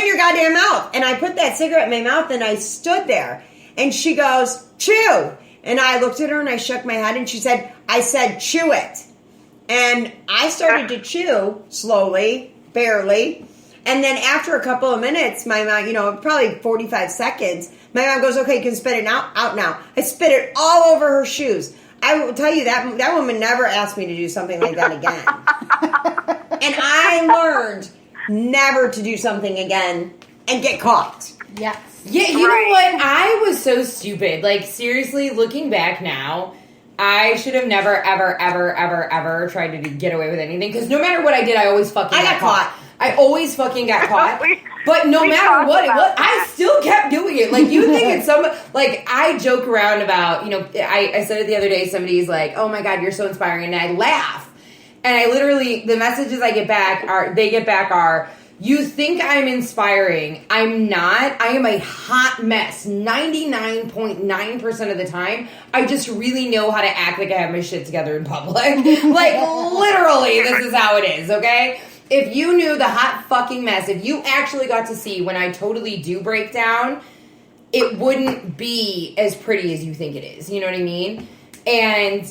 your goddamn mouth. And I put that cigarette in my mouth, and I stood there. And she goes, chew. And I looked at her, and I shook my head, and she said, I said, chew it. And I started to chew slowly, barely. And then after a couple of minutes, my mom, probably 45 seconds, my mom goes, okay, you can spit it out now. I spit it all over her shoes. I will tell you that woman never asked me to do something like that again. And I learned never to do something again and get caught. Yes. Yeah, you know what? I was so stupid. Like, seriously, looking back now, I should have never, ever, ever, ever, ever tried to get away with anything. Because no matter what I did, I always fucking got caught. I always fucking got caught. But no matter what it was, I still kept doing it. Like, you think it's like, I joke around about, I said it the other day, somebody's like, oh my God, you're so inspiring. And I laugh. And I literally, the messages I get back are, you think I'm inspiring. I'm not. I am a hot mess. 99.9% of the time. I just really know how to act like I have my shit together in public. Like, literally, this is how it is, okay? If you knew the hot fucking mess, if you actually got to see when I totally do break down, it wouldn't be as pretty as you think it is. You know what I mean? And,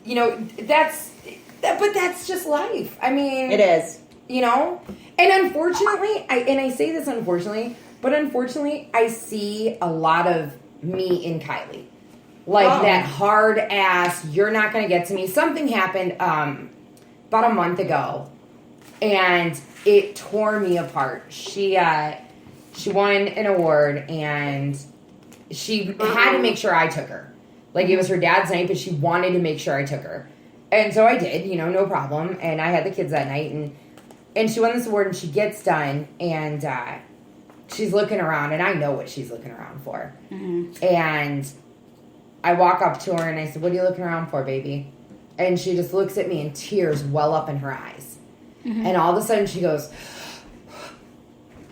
but that's just life. I mean... It is. And unfortunately, I say this unfortunately, but unfortunately, I see a lot of me in Kylie. Like that hard ass, you're not going to get to me. Something happened about a month ago, and it tore me apart. She won an award, and she had to make sure I took her. Like, it was her dad's night, but she wanted to make sure I took her. And so I did, no problem. And I had the kids that night, and she won this award, and she gets done, and she's looking around, and I know what she's looking around for. Mm-hmm. And I walk up to her, and I said, what are you looking around for, baby? And she just looks at me, and tears well up in her eyes. Mm-hmm. And all of a sudden, she goes...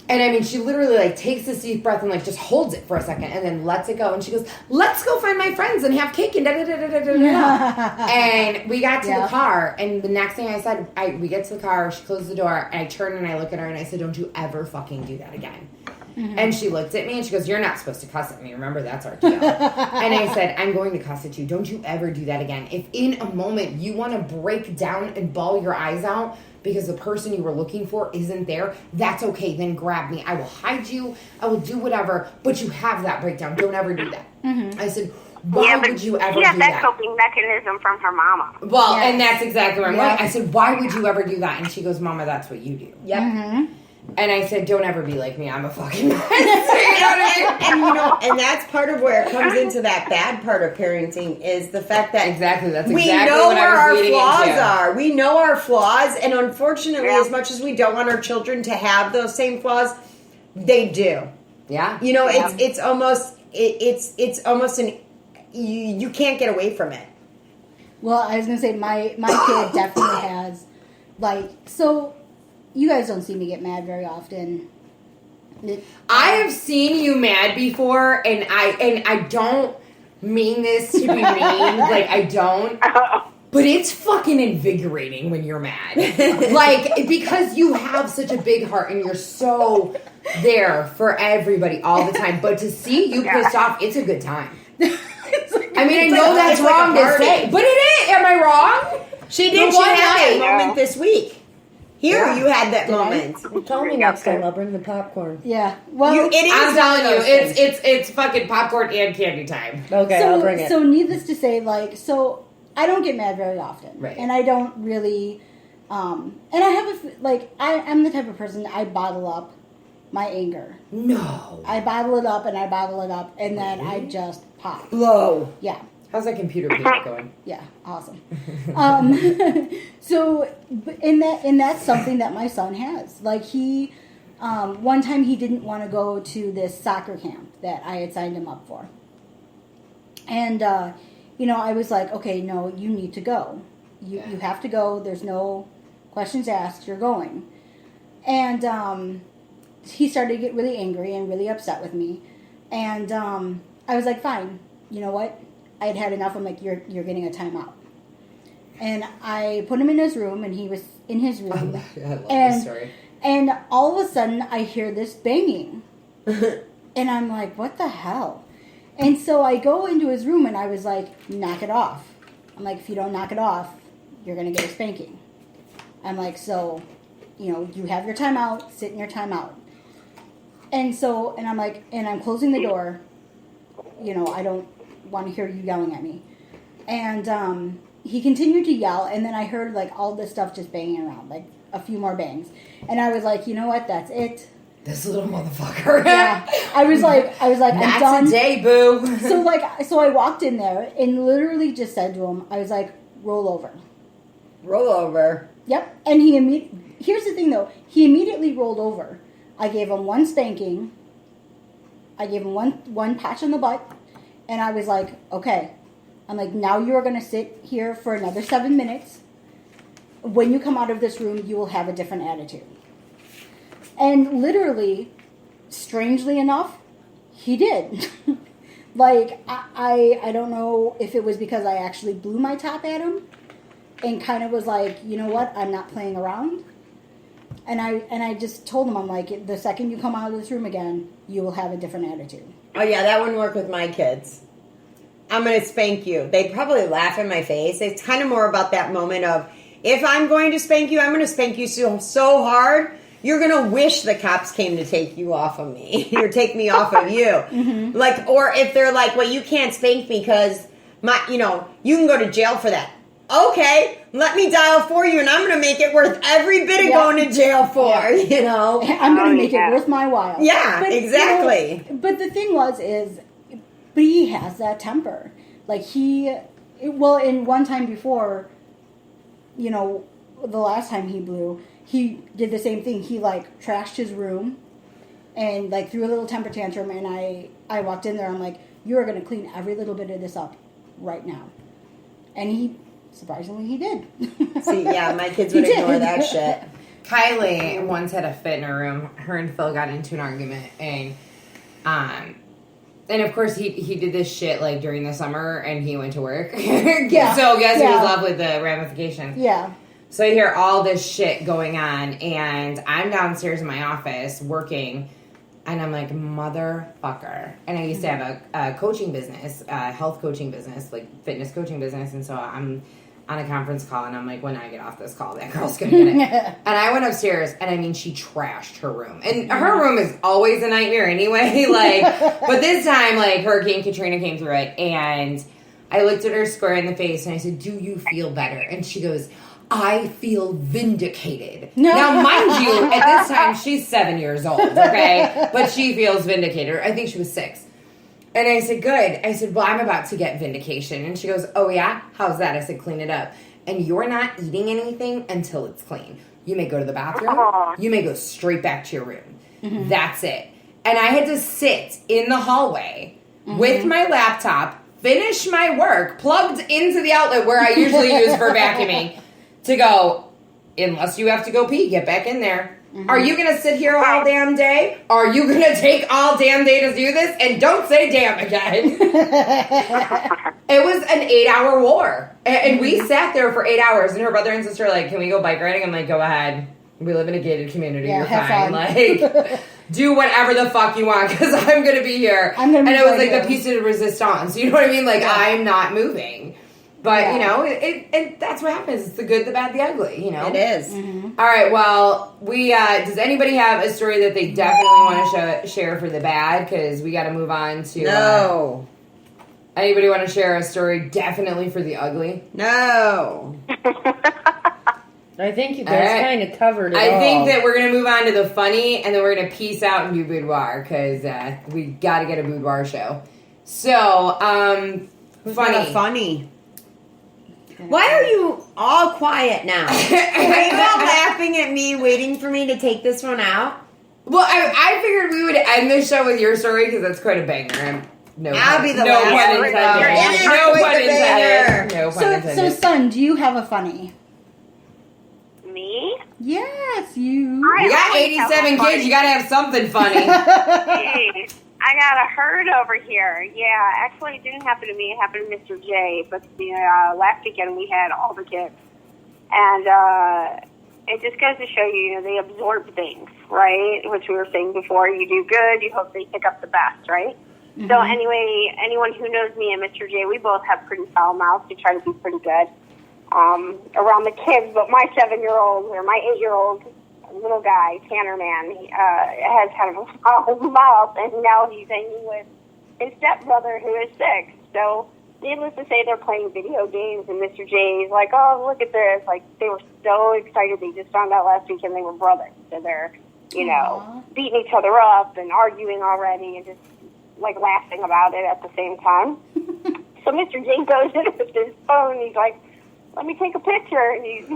And I mean, she literally takes this deep breath and just holds it for a second and then lets it go. And she goes, let's go find my friends and have cake and da-da-da-da-da-da. And we got to the car, and the next thing I said, we get to the car, she closed the door, and I turn and I look at her and I said, don't you ever fucking do that again. Mm-hmm. And she looked at me and she goes, you're not supposed to cuss at me. Remember, that's our deal. And I said, I'm going to cuss at you. Don't you ever do that again. If in a moment you want to break down and bawl your eyes out because the person you were looking for isn't there, that's okay. Then grab me. I will hide you. I will do whatever. But you have that breakdown. Don't ever do that. Mm-hmm. I said, why would you ever do that? She had that coping mechanism from her mama. Well, and that's exactly what I'm like. I said, why would you ever do that? And she goes, Mama, that's what you do. Yep. Mm-hmm. And I said, don't ever be like me. I'm a fucking mess. You know what I mean? And that's part of where it comes into that bad part of parenting is the fact that exactly we know where our flaws are. We know our flaws, and unfortunately, as much as we don't want our children to have those same flaws, they do. Yeah. It's almost an you can't get away from it. Well, I was gonna say my kid definitely has so. You guys don't see me get mad very often. I have seen you mad before, and I don't mean this to be mean. I don't. But it's fucking invigorating when you're mad. Because you have such a big heart, and you're so there for everybody all the time. But to see you pissed off, it's a good time. I know that's wrong to say, but it is. Am I wrong? She did. She had that moment this week. Here, you had that moment. Tell me next time. I'll bring the popcorn. Yeah. Well, I'm telling you, it's fucking popcorn and candy time. Okay, I'll bring it. So, needless to say, so I don't get mad very often, right? And I don't really, and I have I'm the type of person I bottle up my anger. No, I bottle it up, and then I just pop. Blow. Yeah. How's that computer page going? Yeah, awesome. So, and that's something that my son has. He, one time he didn't want to go to this soccer camp that I had signed him up for. And, I was like, okay, no, you need to go. You have to go. There's no questions asked. You're going. And he started to get really angry and really upset with me. And I was like, fine. you know what? I had enough. I'm like, you're getting a timeout. And I put him in his room, and he was in his room. I love and, this story. And all of a sudden, I hear this banging. And I'm like, what the hell? And so I go into his room, and I was like, knock it off. I'm like, if you don't knock it off, you're going to get a spanking. I'm like, so, you have your timeout, sit in your timeout. And so, and I'm like, and I'm closing the door. I don't want to hear you yelling at me. And he continued to yell, and then I heard, like, all this stuff just banging around, like, a few more bangs. And I was like, you know what, that's it. This little motherfucker. Yeah. I was like, I'm done. That's a day, boo. So I walked in there and literally just said to him, I was like, roll over. Roll over. Yep. And here's the thing, though. He immediately rolled over. I gave him one spanking. I gave him one patch on the butt. And I was like, okay. I'm like, now you are going to sit here for another 7 minutes. When you come out of this room, you will have a different attitude. And literally, strangely enough, he did. Like, I don't know if it was because I actually blew my top at him and kind of was like, you know what, I'm not playing around. And I just told him, I'm like, the second you come out of this room again, you will have a different attitude. Oh, yeah, that wouldn't work with my kids. I'm going to spank you. They probably laugh in my face. It's kind of more about that moment of, if I'm going to spank you, I'm going to spank you so hard, you're going to wish the cops came to take you off of me or take me off of you. Mm-hmm. Like, or if they're like, well, you can't spank me because you can go to jail for that. Okay, let me dial for you, and I'm going to make it worth every bit of going to jail for, I'm going to make it worth my while. Yeah, but, exactly. But the thing but he has that temper. Like in one time before, the last time he blew, he did the same thing. He, like, trashed his room and, like, threw a little temper tantrum, and I walked in there. I'm like, you are going to clean every little bit of this up right now. And surprisingly, he did. See, yeah, my kids would ignore that shit. Kylie once had a fit in her room. Her and Phil got into an argument, and of course he did this shit like during the summer, and he went to work. Yeah. So guess who was left with the ramifications? Yeah. So I hear all this shit going on, and I'm downstairs in my office working, and I'm like, motherfucker. And I used to have a coaching business, a health coaching business, like fitness coaching business, and so I'm on a conference call, and I'm like, when I get off this call, that girl's gonna get it. And I went upstairs, and I mean, she trashed her room. And her room is always a nightmare anyway, but this time, Hurricane Katrina came through it, and I looked at her square in the face, and I said, do you feel better? And she goes, I feel vindicated. Now, mind you, at this time, she's 7 years old, okay? But she feels vindicated. I think she was 6. And I said, good. I said, well, I'm about to get vindication. And she goes, oh, yeah? How's that? I said, clean it up. And you're not eating anything until it's clean. You may go to the bathroom. You may go straight back to your room. Mm-hmm. That's it. And I had to sit in the hallway with my laptop, finish my work, plugged into the outlet where I usually use for vacuuming, to go, unless you have to go pee, get back in there. Mm-hmm. Are you going to sit here all damn day? Are you going to take all damn day to do this? And don't say damn again. It was an 8-hour war. And we sat there for 8 hours. And her brother and sister are like, can we go bike riding? I'm like, go ahead. We live in a gated community. Yeah, you're fine. Like, do whatever the fuck you want, because I'm going to be here. And it was like the piece de resistance. You know what I mean? Like, I'm not moving. But, it that's what happens. It's the good, the bad, the ugly, It is. Mm-hmm. All right, well, does anybody have a story that they definitely want to share for the bad? Because we got to move on to... No. Anybody want to share a story definitely for the ugly? No. I think you guys kind of covered it I all. think that we're going to move on to the funny, and then we're going to peace out and do boudoir, because we got to get a boudoir show. So, funny. Why are you all quiet now? Are you all laughing at me, waiting for me to take this one out? Well, I figured we would end the show with your story, because that's quite a banger. I'll be the last. Pun intended. No pun intended. No pun intended. So, son, do you have a funny? Me? Yes, you. You got 87 kids. You got to have something funny. Jeez. I got a herd over here. Yeah, actually, it didn't happen to me. It happened to Mr. J. But last weekend we had all the kids, and it just goes to show you, they absorb things, right? Which we were saying before. You do good, you hope they pick up the best, right? Mm-hmm. So anyway, anyone who knows me and Mr. J, we both have pretty foul mouths. We try to be pretty good around the kids. But my 7-year-old or my 8-year-old little guy, Tanner Man, has kind of a foul mouth, and now he's hanging with his stepbrother who is 6. So needless to say, they're playing video games, and Mr. J's like, oh, look at this. Like, they were so excited. They just found out last weekend they were brothers. So they're, beating each other up and arguing already and just, like, laughing about it at the same time. So Mr. J goes in with his phone, and he's like, let me take a picture. And he's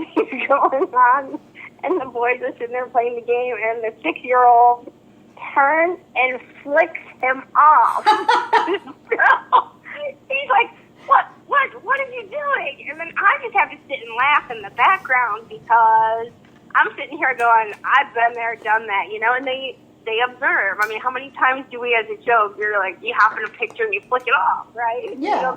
going on, and the boys are sitting there playing the game, and the 6-year-old turns and flicks him off. He's like, what are you doing? And then I just have to sit and laugh in the background because I'm sitting here going, I've been there, done that, and they observe. I mean, how many times do we, as a joke, you're like, you hop in a picture and you flick it off, right? Yeah.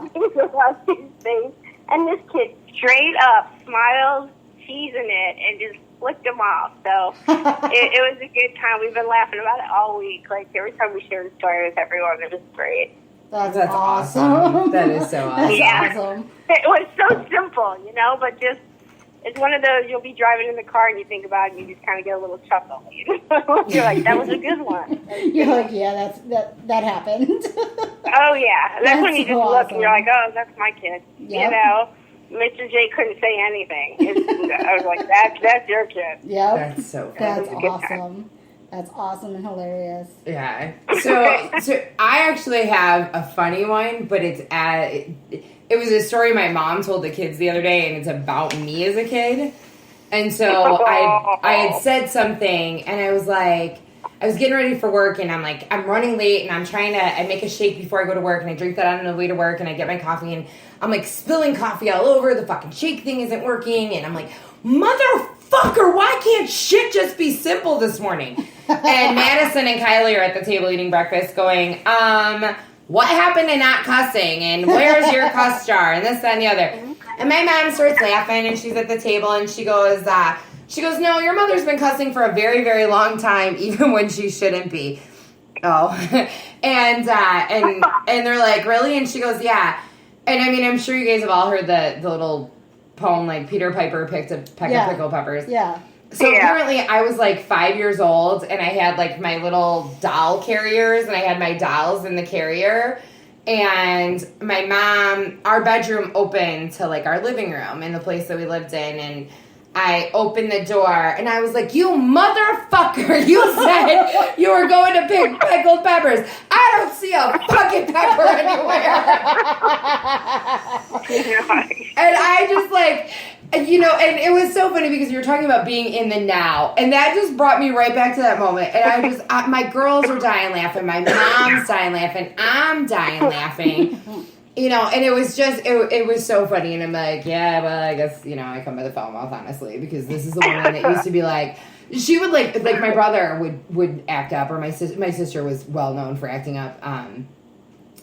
And this kid straight up smiles, teasing it, and just flicked him off. So it was a good time. We've been laughing about it all week. Like, every time we share the story with everyone, it was great. That's awesome. That is so awesome. Yeah. Awesome. It was so simple, but just, it's one of those, you'll be driving in the car and you think about it and you just kind of get a little chuckle. You're like, that was a good one. You're like, yeah, that happened. Oh, yeah. That's when you just look awesome. and you're like, oh, that's my kid. Yep. Mr. J couldn't say anything. I was like, that's your kid. Yep. That's so funny. That's awesome. That's awesome and hilarious. Yeah. So I actually have a funny one, but it was a story my mom told the kids the other day, and it's about me as a kid. And so I had said something, and I was like, I was getting ready for work, and I'm like, I'm running late, and I make a shake before I go to work, and I drink that on the way to work, and I get my coffee, and I'm like spilling coffee all over. The fucking shake thing isn't working, and I'm like, motherfucker, why can't shit just be simple this morning? And Madison and Kylie are at the table eating breakfast going, what happened to not cussing? And where's your cuss jar? And this, that, and the other. And my mom starts laughing, and she's at the table, and she goes, no, your mother's been cussing for a very, very long time, even when she shouldn't be. Oh. and they're like, really? And she goes, yeah. And I mean, I'm sure you guys have all heard the little poem, like Peter Piper picked a peck of pickled peppers. Yeah. So apparently I was like 5 years old, and I had like my little doll carriers, and I had my dolls in the carrier, and my mom, our bedroom opened to like our living room in the place that we lived in, and I opened the door, and I was like, you motherfucker, you said you were going to pick pickled peppers. I don't see a fucking pepper anywhere. And I just like, and it was so funny because you were talking about being in the now, and that just brought me right back to that moment. And my girls are dying laughing, my mom's dying laughing, I'm dying laughing. And it was just, it was so funny. And I'm like, yeah, well, I guess, I come by the foul mouth, honestly, because this is the woman that used to be like, she would like my brother would act up, or my sister was well known for acting up,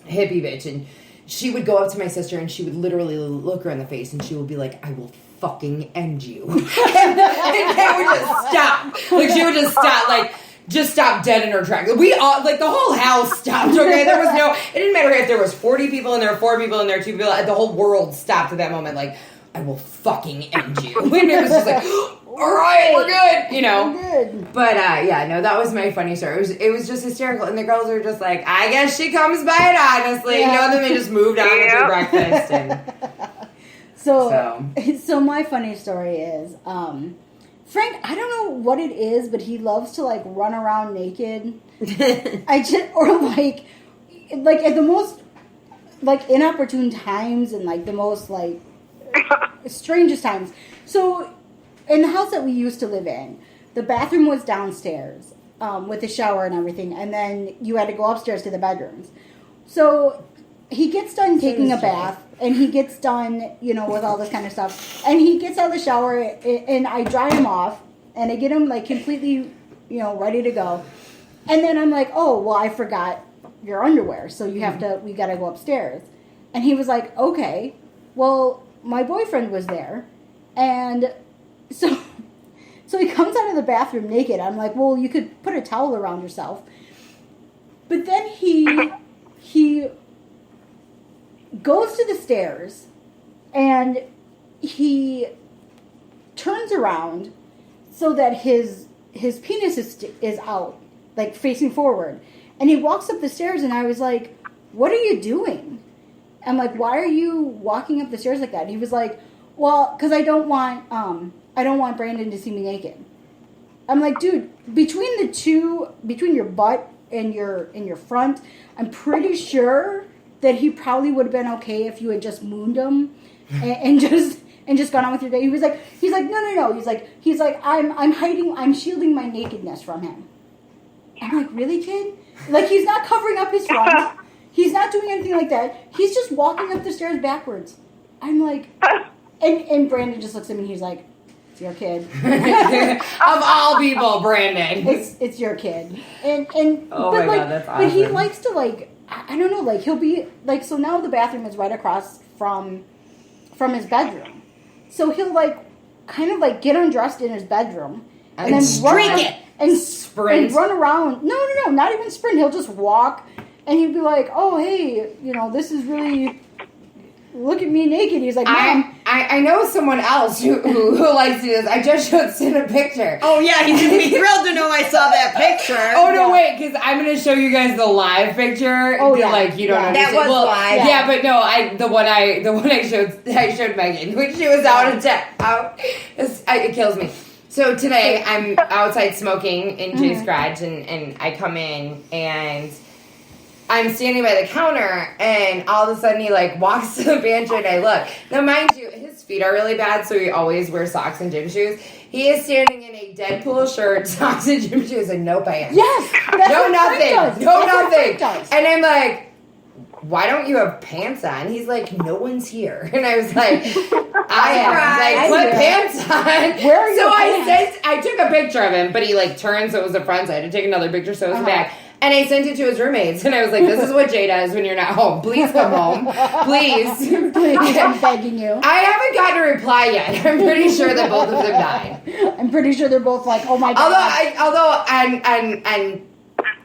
hippie bitch. And she would go up to my sister, and she would literally look her in the face, and she would be like, I will fucking end you. And they would just stop. Like, she would just stop, just stopped dead in her tracks. We all, the whole house stopped, okay? There was it didn't matter if there was 40 people in there, 4 people in there, 2 people, the whole world stopped at that moment, like, I will fucking end you. And it was just like, all right, we're good, We're good. But, that was my funny story. It was just hysterical, and the girls were just like, I guess she comes by it, honestly. Yeah. Then they just moved on with their breakfast. And So my funny story is, Frank, I don't know what it is, but he loves to run around naked. At the most inopportune times, and the most strangest times. So in the house that we used to live in, the bathroom was downstairs with the shower and everything, and then you had to go upstairs to the bedrooms. So he gets done taking a bath, and he gets done, with all this kind of stuff. And he gets out of the shower, and I dry him off, and I get him, completely, ready to go. And then I'm like, oh, well, I forgot your underwear, so you have to, we got to go upstairs. And he was like, okay. Well, my boyfriend was there, and so he comes out of the bathroom naked. I'm like, well, you could put a towel around yourself. But then he goes to the stairs, and he turns around so that his penis is out, like facing forward. And he walks up the stairs, and I was like, what are you doing? I'm like, why are you walking up the stairs like that? And he was like, well, because I don't want Brandon to see me naked. I'm like, dude, between your butt and your front, I'm pretty sure that he probably would have been okay if you had just mooned him and just gone on with your day. He's like, no. He's like, I'm shielding my nakedness from him. I'm like, really, kid? Like, he's not covering up his front. He's not doing anything like that. He's just walking up the stairs backwards. I'm like, and Brandon just looks at me and he's like, it's your kid. Of all people, Brandon. It's your kid. And oh but my like, God, that's awesome. But he likes to, like, I don't know, like, he'll be like, so now the bathroom is right across from his bedroom. So he'll, like, kind of like get undressed in his bedroom and then streak it and sprint and run around. No, not even sprint. He'll just walk. And he'd be like, oh, hey, this is really, look at me naked. He's like, Mom. I know someone else who likes to do this. I just showed Sid a picture. Oh, yeah, he's going to be thrilled to know I saw that picture. Oh, no, wait, because I'm going to show you guys the live picture. Oh, yeah. Like, you don't understand. That was live. Yeah, but no, the one I showed Megan, when she was out. It kills me. So today, I'm outside smoking in Jay's garage, and I come in, and I'm standing by the counter, and all of a sudden he, like, walks to the pantry, and I look. Now, mind you, his feet are really bad, so he always wears socks and gym shoes. He is standing in a Deadpool shirt, socks and gym shoes, and no pants. Yes! That's No what nothing. Frank does. No That's what nothing. Frank does. And I'm like, why don't you have pants on? He's like, no one's here. And I was like, I am. Like, put pants on. Where are your pants? I took a picture of him, but he, like, turned so it was the front, so I had to take another picture so it was the back. And I sent it to his roommates, and I was like, this is what Jay does when you're not home. Please come home. Please. Please, I'm begging you. I haven't gotten a reply yet. I'm pretty sure that both of them died. I'm pretty sure they're both like, oh my God. Although on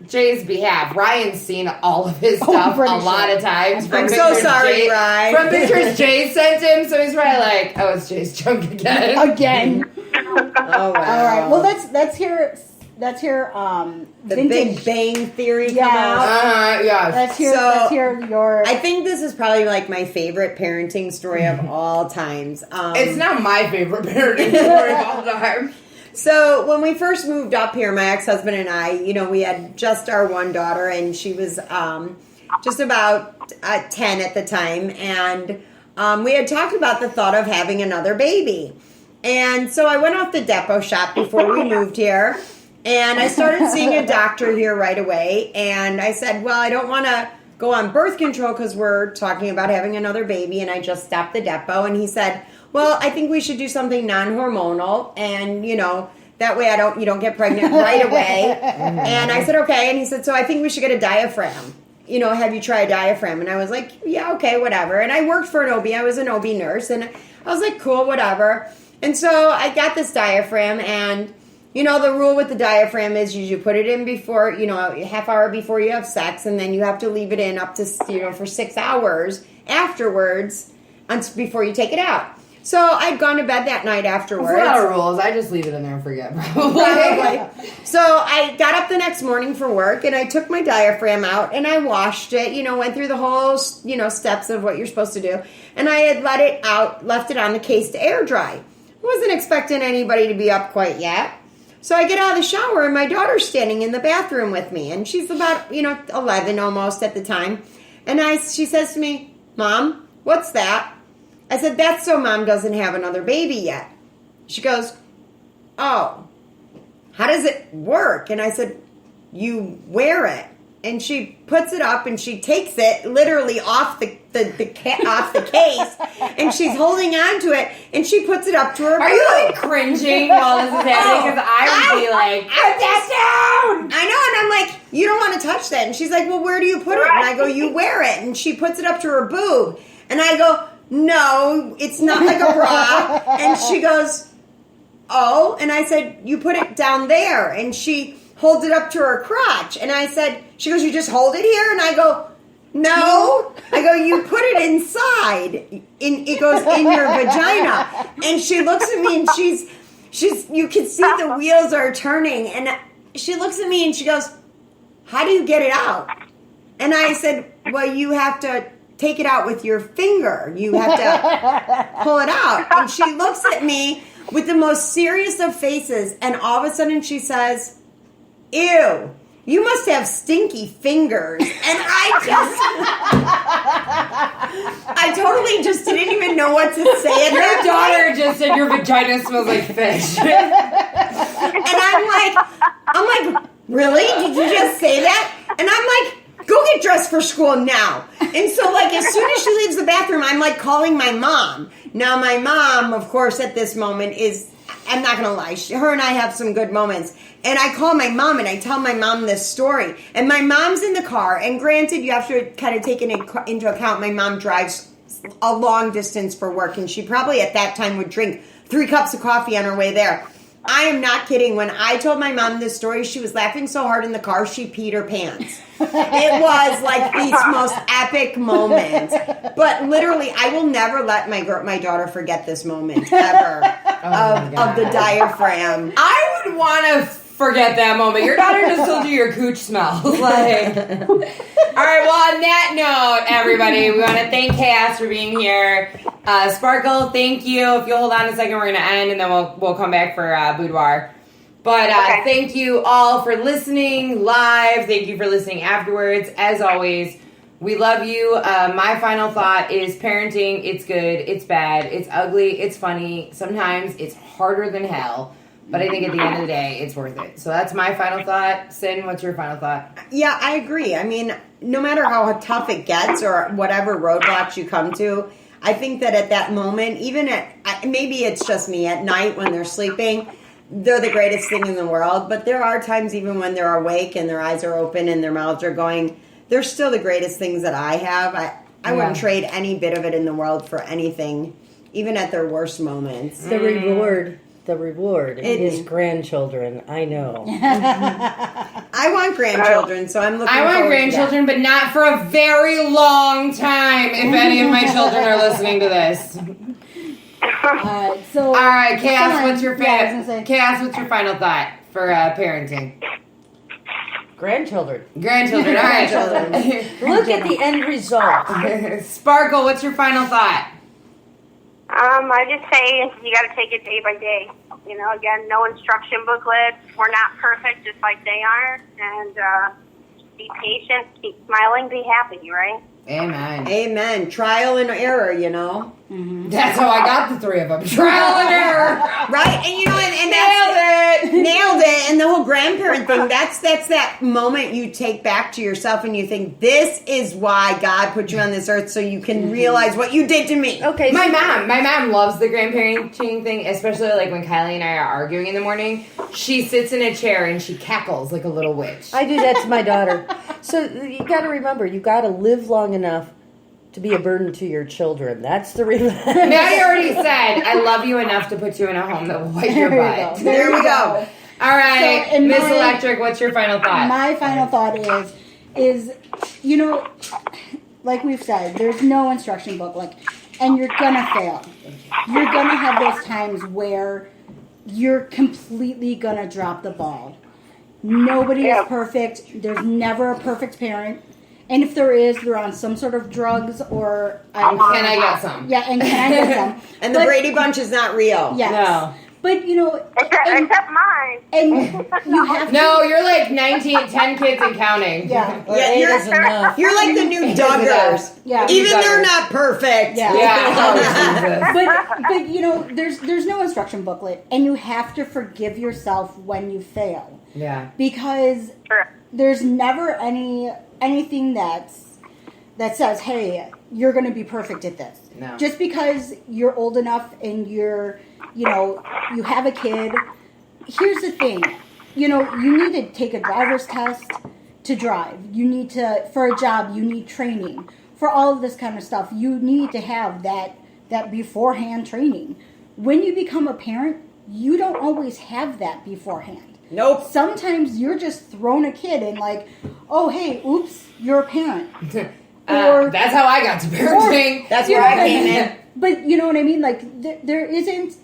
Jay's behalf, Ryan's seen all of his stuff a lot of times. I'm so sorry, Ryan. From pictures Jay sent him, so he's probably like, oh, it's Jay's junk again. Again. Oh, wow. All right. Well, let's hear the vintage. Big Bang Theory come Yeah. out. Yeah. Let's hear your. I think this is probably like my favorite parenting story of all times. It's not my favorite parenting story of all time. So when we first moved up here, my ex-husband and I, we had just our one daughter, and she was just about 10 at the time, and we had talked about the thought of having another baby. And so I went off the depot shop before we moved here, and I started seeing a doctor here right away, and I said, well, I don't want to go on birth control because we're talking about having another baby, and I just stopped the depot, and he said, well, I think we should do something non-hormonal, and, that way you don't get pregnant right away. And I said, okay. And he said, so I think we should get a diaphragm. Have you tried a diaphragm? And I was like, yeah, okay, whatever. And I worked for an OB. I was an OB nurse. And I was like, cool, whatever. And so I got this diaphragm. And, the rule with the diaphragm is you put it in before, a half hour before you have sex. And then you have to leave it in up to, for 6 hours afterwards before you take it out. So I'd gone to bed that night afterwards. That's not rules. I just leave it in there and forget, probably. So I got up the next morning for work, and I took my diaphragm out, and I washed it, went through the whole, steps of what you're supposed to do. And I had left it on the case to air dry. Wasn't expecting anybody to be up quite yet. So I get out of the shower, and my daughter's standing in the bathroom with me, and she's about, 11 almost at the time. And she says to me, Mom, what's that? I said, that's so Mom doesn't have another baby yet. She goes, oh, how does it work? And I said, you wear it. And she puts it up and she takes it literally off the case, and she's holding on to it, and she puts it up to her Are you like cringing while this is happening? Because I would be like, put that down! I know, and I'm like, you don't want to touch that. And she's like, well, where do you put it? And I go, you wear it. And she puts it up to her boob. And I go, no, it's not like a bra. And she goes, oh. And I said, you put it down there. And she holds it up to her crotch. And I said, she goes, you just hold it here? And I go, no. I go, you put it inside. It goes in your vagina. And she looks at me and she's, you can see the wheels are turning. And she looks at me and she goes, how do you get it out? And I said, well, you have to take it out with your finger. You have to pull it out. And she looks at me with the most serious of faces. And all of a sudden she says, ew, you must have stinky fingers. And I totally just didn't even know what to say. And Your daughter just said your vagina smells like fish. And I'm like, really? Did you just say that? And I'm like, go get dressed for school now. And so, like, as soon as she leaves the bathroom, I'm like calling my mom. Now, my mom, of course, at this moment is, I'm not going to lie, her and I have some good moments. And I call my mom and I tell my mom this story. And my mom's in the car. And granted, you have to kind of take it into account, my mom drives a long distance for work. And she probably at that time would drink 3 cups of coffee on her way there. I am not kidding. When I told my mom this story, she was laughing so hard in the car, she peed her pants. It was like the most epic moment. But literally, I will never let my daughter forget this moment ever of the diaphragm. I would want to forget that moment. Your daughter just told you your cooch smells. Like, all right, well, on that note, everybody, we want to thank Cass for being here. Sparkle, thank you. If you'll hold on a second, we're going to end, and then we'll come back for Boudoir. But thank you all for listening live. Thank you for listening afterwards. As always, we love you. My final thought is parenting, it's good, it's bad, it's ugly, it's funny. Sometimes it's harder than hell. But I think at the end of the day, it's worth it. So that's my final thought. Sin, what's your final thought? Yeah, I agree. I mean, no matter how tough it gets or whatever roadblocks you come to, I think that at that moment, even maybe it's just me, at night when they're sleeping, they're the greatest thing in the world. But there are times even when they're awake and their eyes are open and their mouths are going, they're still the greatest things that I have. I wouldn't trade any bit of it in the world for anything, even at their worst moments. The reward is grandchildren. I know. I want grandchildren, so I'm looking I want forward grandchildren, but not for a very long time, if any of my children are listening to this. So, all right, Cass, fun. what's your final thought for parenting? Grandchildren. All right. Look at the end result. Sparkle, what's your final thought? I just say you got to take it day by day. You know, again, no instruction booklets. We're not perfect, just like they are. And be patient, keep smiling, be happy, right? Amen. Amen. Trial and error, you know. Mm-hmm. That's how I got the 3 of them. Trial and error. Right? And you know, and Nailed it. And the whole grandparent thing, that's that moment you take back to yourself and you think, this is why God put you on this earth, so you can realize what you did to me. Okay. My mom loves the grandparenting thing, especially like when Kylie and I are arguing in the morning. She sits in a chair and she cackles like a little witch. I do that to my daughter. So you got to remember, you got to live long enough to be a burden to your children. That's the reason. Now you already said, I love you enough to put you in a home that will wipe your butt. There we go. All right, So, Miss Electric, what's your final thought? My final thought is, you know, like we've said, there's no instruction book, and you're gonna fail. You're gonna have those times where you're completely gonna drop the ball. Nobody is perfect. There's never a perfect parent. And if there is, they're on some sort of drugs or... Can I get some? Yeah, and can I get some? And the Brady Bunch is not real. Yes. No. But, you know... Except mine. And you have to... No, you're like 10 kids and counting. Yeah. Or 8 is enough. You're like the new Duggars. Yeah. Even they're not perfect. Yeah. Yeah. But you know, there's no instruction booklet, and you have to forgive yourself when you fail. Yeah. Because Sure. there's never anything that says, hey, you're going to be perfect at this. No. Just because you're old enough and you have a kid. Here's the thing. You know, you need to take a driver's test. to drive. You need to, for a job, you need training. For all of this kind of stuff, you need to have that beforehand training. When you become a parent, you don't always have that beforehand. Nope. Sometimes you're just thrown a kid in like, oh, hey, oops, you're a parent. Or that's how I got to parenting. That's where I came in. But you know what I mean? Like there isn't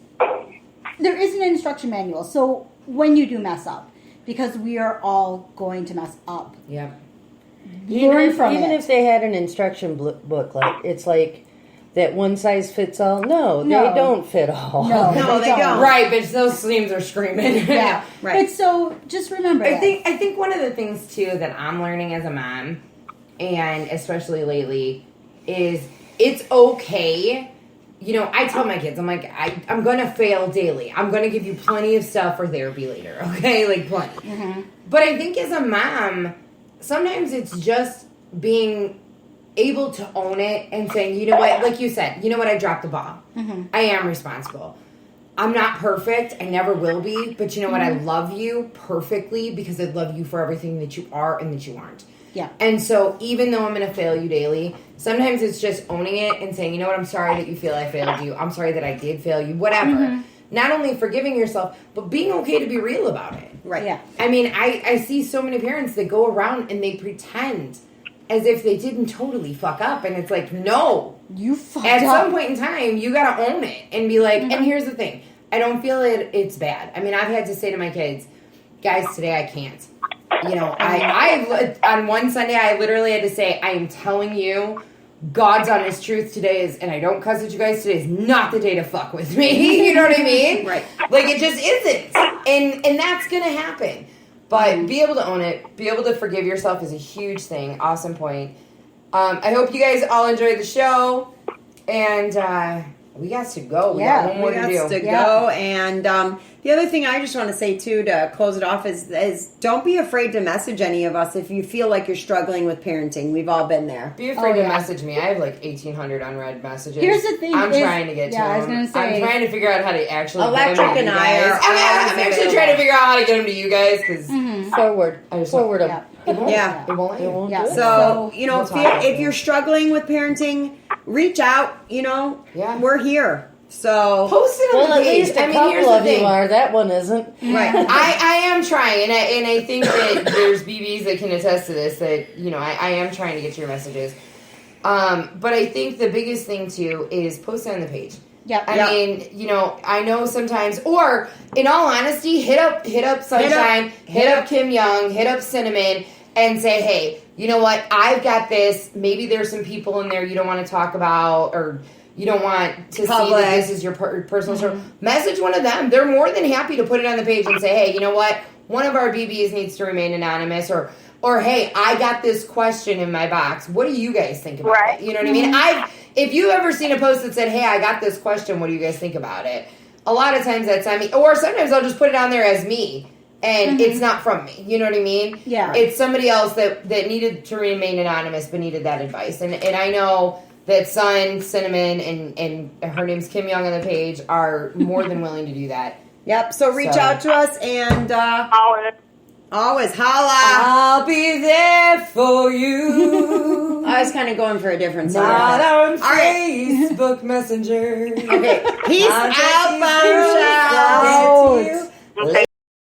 an instruction manual. So when you do mess up, because we are all going to mess up. Yeah. Learn from Even it. if they had an instruction booklet, it's like that one size fits all. No, No. they don't fit all. No, they don't. Right, but those seams are screaming. Yeah, Right. But so just remember. I that. think one of the things too that I'm learning as a mom, and especially lately, is it's okay. You know, I tell my kids, I'm like, I'm gonna fail daily. I'm gonna give you plenty of stuff for therapy later, okay? Like plenty. But I think as a mom, sometimes it's just being able to own it and saying, you know what, like you said, you know what, I dropped the ball. I am responsible. I'm not perfect. I never will be. But you know what, I love you perfectly because I love you for everything that you are and that you aren't. Yeah. And so even though I'm going to fail you daily, sometimes it's just owning it and saying, you know what, I'm sorry that you feel I failed you. I'm sorry that I did fail you, whatever. Not only forgiving yourself, but being okay to be real about it. Right. Yeah. I mean, I see so many parents that go around and they pretend as if they didn't totally fuck up. And it's like, no. You fucked At up. some point in time, you got to own it and be like, and here's the thing. I don't feel it's bad. I mean, I've had to say to my kids, guys, today I can't. You know, I on one Sunday, I literally had to say, I am telling you, God's honest truth today is, and I don't cuss at you guys, today is not the day to fuck with me. You know what I mean? Right. Like, it just isn't. And that's going to happen. But be able to own it, be able to forgive yourself is a huge thing. Awesome point. I hope you guys all enjoyed the show. And we got to go. We got one more we to got do. to go. And the other thing I just want to say, too, to close it off is don't be afraid to message any of us if you feel like you're struggling with parenting. We've all been there. Be afraid to yeah. message me. I have like 1,800 unread messages. Here's the thing I'm is- trying to get to yeah, I was them. gonna say- I'm trying to figure out how to actually Electric get them to and you I guys. are I'm always actually available. trying to figure out how to get them to you guys because Forward. I just Forward them. Yeah. it won't. Yeah. It won't. It won't Yeah. do it. So, you know, We'll talk about if it. you're struggling with parenting, reach out. You know, Yeah. we're here. So, Post it on Well, the at page. least a I mean, here's couple the of you thing. are. That one isn't. right. I am trying, and I think that there's BBs that can attest to this, that, you know, I am trying to get to your messages. But I think the biggest thing, too, is post it on the page. Yep. I Yep. mean, you know, I know sometimes, or in all honesty, hit up Sunshine, hit up Kim Young, hit up Cinnamon, and say, hey, you know what, I've got this. Maybe there's some people in there you don't want to talk about, or you don't want to see Public. that this is your personal story. Message one of them. They're more than happy to put it on the page and say, hey, you know what, one of our BBs needs to remain anonymous, or hey, I got this question in my box. What do you guys think about Right. it? You know what I mean? If you've ever seen a post that said, hey, I got this question, what do you guys think about it? A lot of times that's on me. Or sometimes I'll just put it on there as me, and it's not from me. You know what I mean? Yeah. It's somebody else that needed to remain anonymous but needed that advice. And I know that Sun, Cinnamon, and her name's Kim Young on the page are more than willing to do that. Yep. So reach So- out to us and always holla. I'll be there for you. I was kind of going for a different song. Not on All right. Facebook Messenger. Okay. Peace I'll out. take you Bye.